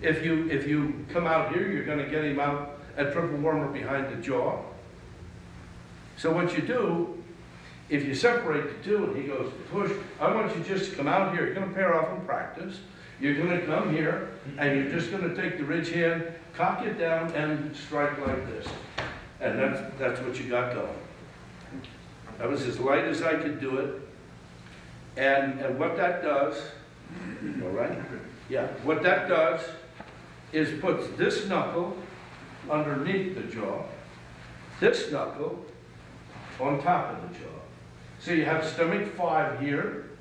S1: If you come out here, you're going to get him out at triple warmer behind the jaw. So what you do, if you separate the two and he goes to push, I want you just to come out here. You're going to pair off and practice. You're going to come here, and you're just going to take the ridge hand, cock it down, and strike like this. And that's what you got going. That was as light as I could do it. And what that does, all right? Yeah, what that does is puts this knuckle underneath the jaw, this knuckle on top of the jaw. So you have stomach 5 here,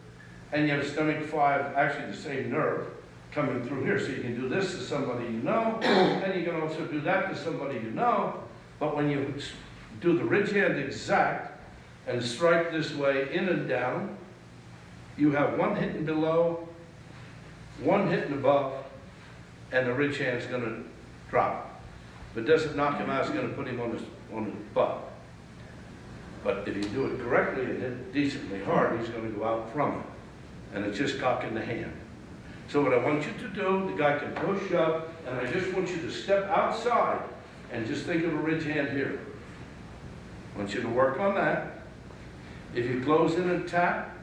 S1: and you have stomach 5, actually the same nerve, coming through here. So you can do this to somebody you know, and you can also do that to somebody you know. But when you do the ridge hand exact and strike this way in and down, you have one hitting below, one hitting above, and the ridge hand's going to drop. If it doesn't knock him out, it's going to put him on his butt. But if you do it correctly and hit decently hard, he's going to go out from it. And it's just cocking the hand. So what I want you to do, the guy can push up, and I just want you to step outside and just think of a ridge hand here. I want you to work on that. If you close in and tap,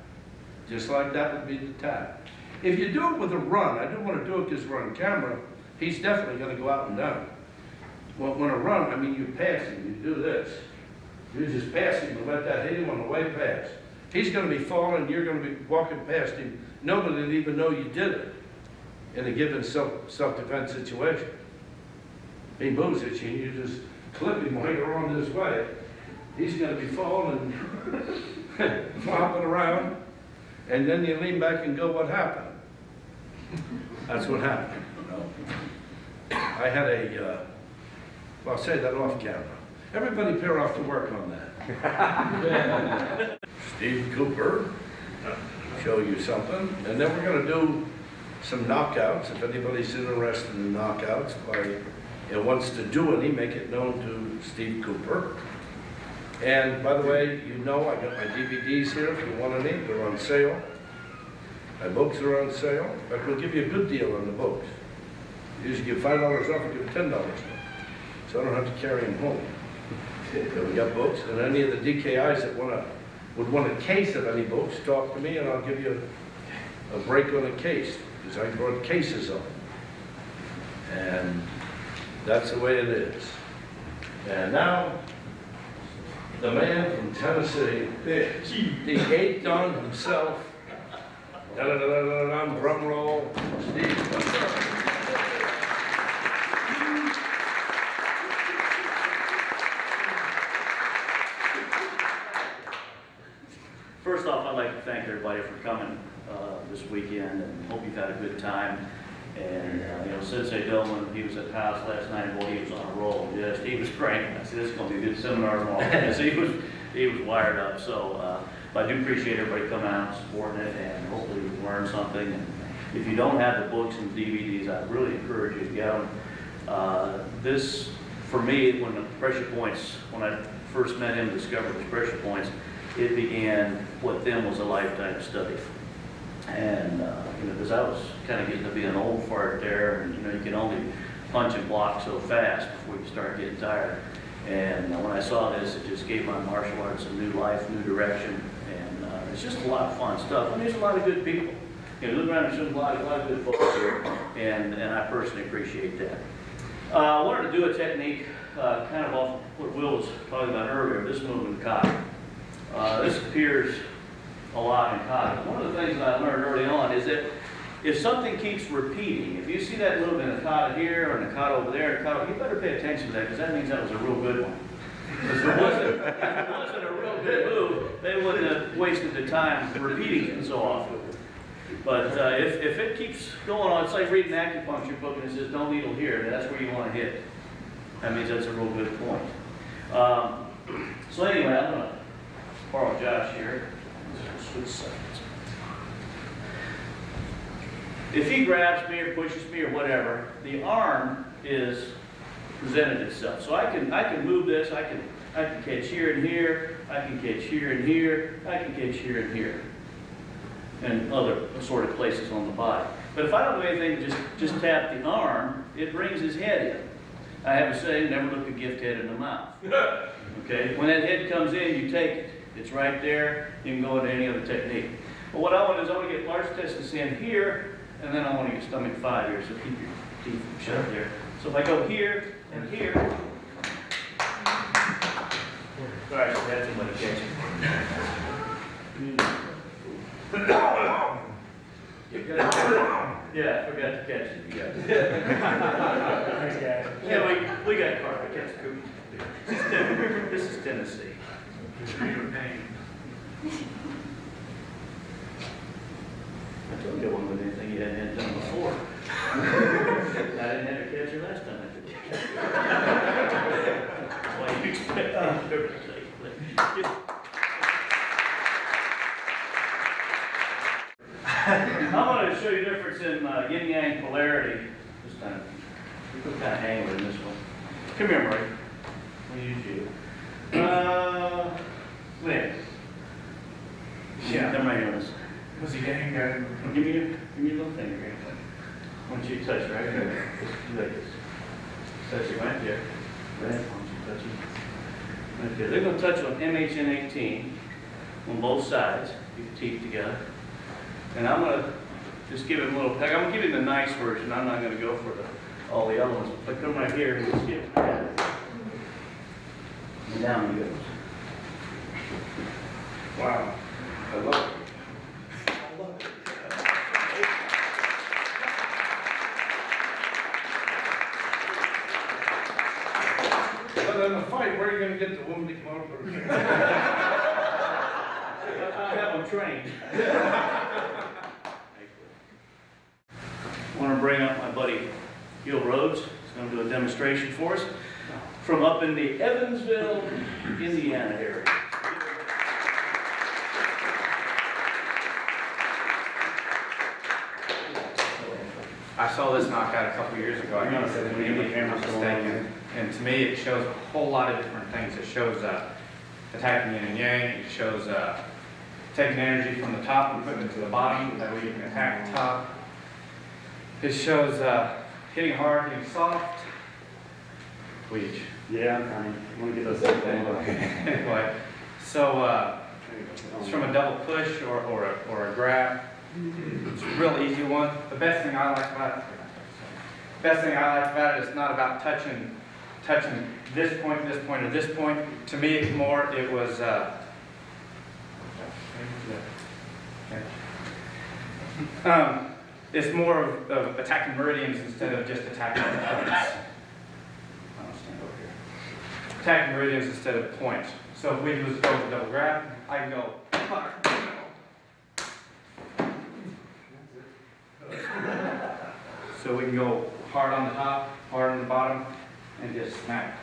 S1: just like that would be the tap. If you do it with a run, I don't want to do it because we're on camera, he's definitely going to go out and down. Well, when a run, I mean you pass him, you do this. You just pass him and let that hit him on the way past. He's going to be falling, you're going to be walking past him. Nobody will even know you did it in a given self-defense situation. He moves at you, and you just clip him while you're on this way. He's going to be falling, flopping around, and then you lean back and go, what happened? That's what happened. I had well, I'll say that off camera. Everybody pair off to work on that. Steve Cooper, show you something, and then we're going to do some knockouts. If anybody's interested in knockouts, wants to do any, make it known to Steve Cooper. And by the way, you know I got my DVDs here if you want any. They're on sale. My books are on sale. In fact, we'll give you a good deal on the books. Usually give $5 off and give $10 off. So I don't have to carry them home. So we got books, and any of the DKIs that would want a case of any books, talk to me and I'll give you a break on a case, because I brought cases of them. And that's the way it is. And now, the man from Tennessee, the 8th Don himself, drum roll, Steve.
S5: First off, I'd like to thank everybody for coming. this weekend, and hope you've had a good time. And, you know, Sensei Dillman, he was at the house last night, boy, he was on a roll. Just, he was cranking. I said, this is going to be a good seminar tomorrow. Because he was wired up. So, but I do appreciate everybody coming out and supporting it, and hopefully we learn something. And if you don't have the books and DVDs, I really encourage you to get them. This, for me, when the pressure points, when I first met him, discovered the pressure points, it began what then was a lifetime study. And, you know, because I was kind of getting to be an old fart there, and, you know, you can only punch and block so fast before you start getting tired. And when I saw this, it just gave my martial arts a new life, new direction, and it's just a lot of fun stuff. And there's a lot of good people. You know, look around, there's a lot of good folks here, and I personally appreciate that. I wanted to do a technique kind of off what Will was talking about earlier, this movement, Kata. This appears a lot in Kata. One of the things that I learned early on is that if something keeps repeating, if you see that movement in a Kata here or in a Kata over there, you better pay attention to that, because that means that was a real good one. If it wasn't a real good move, they wouldn't have wasted the time repeating it so often. But if it keeps going on, it's like reading an acupuncture book and it says don't needle here, that's where you want to hit. That means that's a real good point. So anyway, I'm going to borrow Josh here. Switch sides. If he grabs me or pushes me or whatever, the arm is presented itself. So I can move this, I can catch here and here, I can catch here and here, I can catch here and here, and other sort of places on the body. But if I don't do anything, just tap the arm, it brings his head in. I have a saying, never look a gift head in the mouth. Okay? When that head comes in, you take it. It's right there. You can go into any other technique. But what I want is I want to get large intestines in here, and then I want to get stomach 5 here, so keep your teeth shut there. So if I go here and here, sorry, so that's somebody catching. Yeah, I forgot to catch it. You got it.
S4: Thanks, guys.
S5: Yeah, we got carpet. This is Tennessee. I told you I wouldn't do anything you hadn't done before. I didn't have to catch her last time I did it. That's why you expect everything. I'm going to show you the difference in yin-yang polarity this time. We put kind of angle in this one. Come here, Murray. We'll use you. Wait. Yeah. Come right here on this.
S3: Was he getting good?
S5: Give me your little finger here. I want you to touch right here. Just do like this. Touch it right there. Right. I want you to touch it. Right there. They're going to touch on MHN18 on both sides. Keep your teeth together. And I'm going to just give him a little peck. I'm going to give him the nice version. I'm not going to go for all the other ones. But come right here and just give him that. And down he goes.
S1: Wow. I love it. But in a fight, where are you going to get the woman to come over?
S5: I have them trained. I want to bring up my buddy Gil Rhodes. He's going to do a demonstration for us from up in the Evansville, Indiana area.
S9: I saw this knockout a couple years ago. I think it was in Italy, if I'm not mistaken. And to me, it shows a whole lot of different things. It shows attacking yin and yang. It shows taking energy from the top and putting it to the bottom. That way you can attack the top. It shows hitting hard, hitting soft. Which?
S3: Yeah, I'm going to get those same things.
S9: Anyway, so it's from a double push or a grab. It's a real easy one. The best thing I like about it is not about touching this point, or this point. To me, it was it's more of attacking meridians instead of just attacking points. I'll stand over here. Attacking meridians instead of points. So if we just go with a double grab, I can go. So we can go hard on the top, hard on the bottom, and just smack.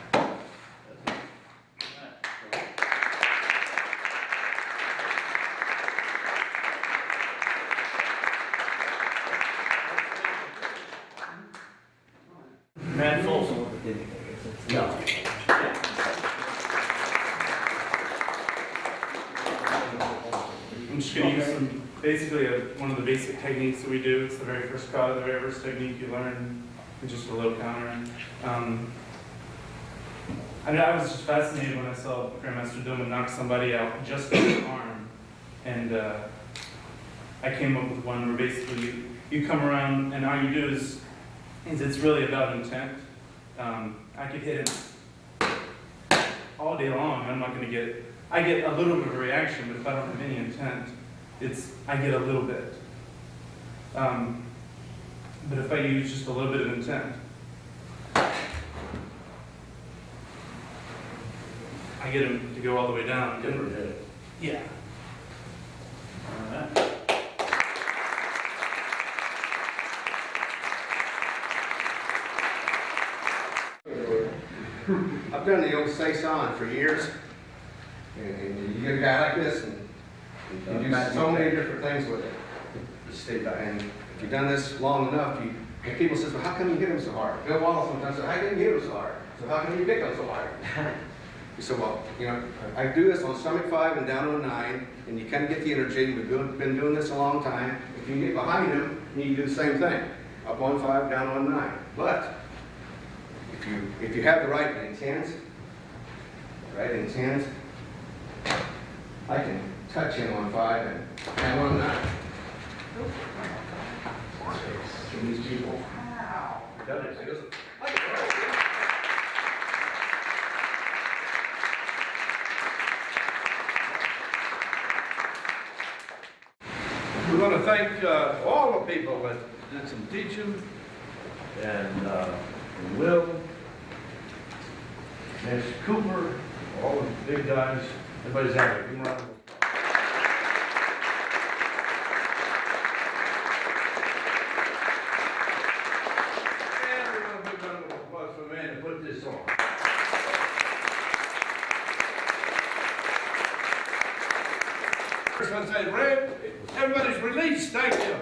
S5: Matt Folsom.
S4: No.
S3: I'm just going to use basically one of the basic techniques that we do. It's the very first kata, the very first technique you learn, with just a low counter. I was just fascinated when I saw Grandmaster Dillman knock somebody out just on the arm. And I came up with one where basically you come around and all you do is it's really about intent. I could hit him all day long. I'm not going to get, I get a little bit of a reaction, but if I don't have any intent, I get a little bit. But if I use just a little bit of intent, I get him to go all the way down. Yeah.
S5: All right.
S10: I've done the old seisson for years, and you get a guy like this, and you do so many different things with it. You stay back, and if you've done this long enough, and people say, well, how come you hit him so hard? Bill Wallace sometimes says, I didn't hit him so hard, so how come you pick him so hard? You say, well, I do this on stomach 5 and down on 9, and you kind of get the energy. We've been doing this a long time. If you get behind him, you do the same thing, up on 5, down on 9. But if you have the right intent, I can touch him on 5 and down on 9. From these people.
S1: We want to thank all the people that did some teaching, and Will, Nancy Cooper, all the big guys. Everybody's out there. Give them a round of applause. And we're going to give a round of applause for the man to put this on. First one said, Red, everybody's released. Thank you.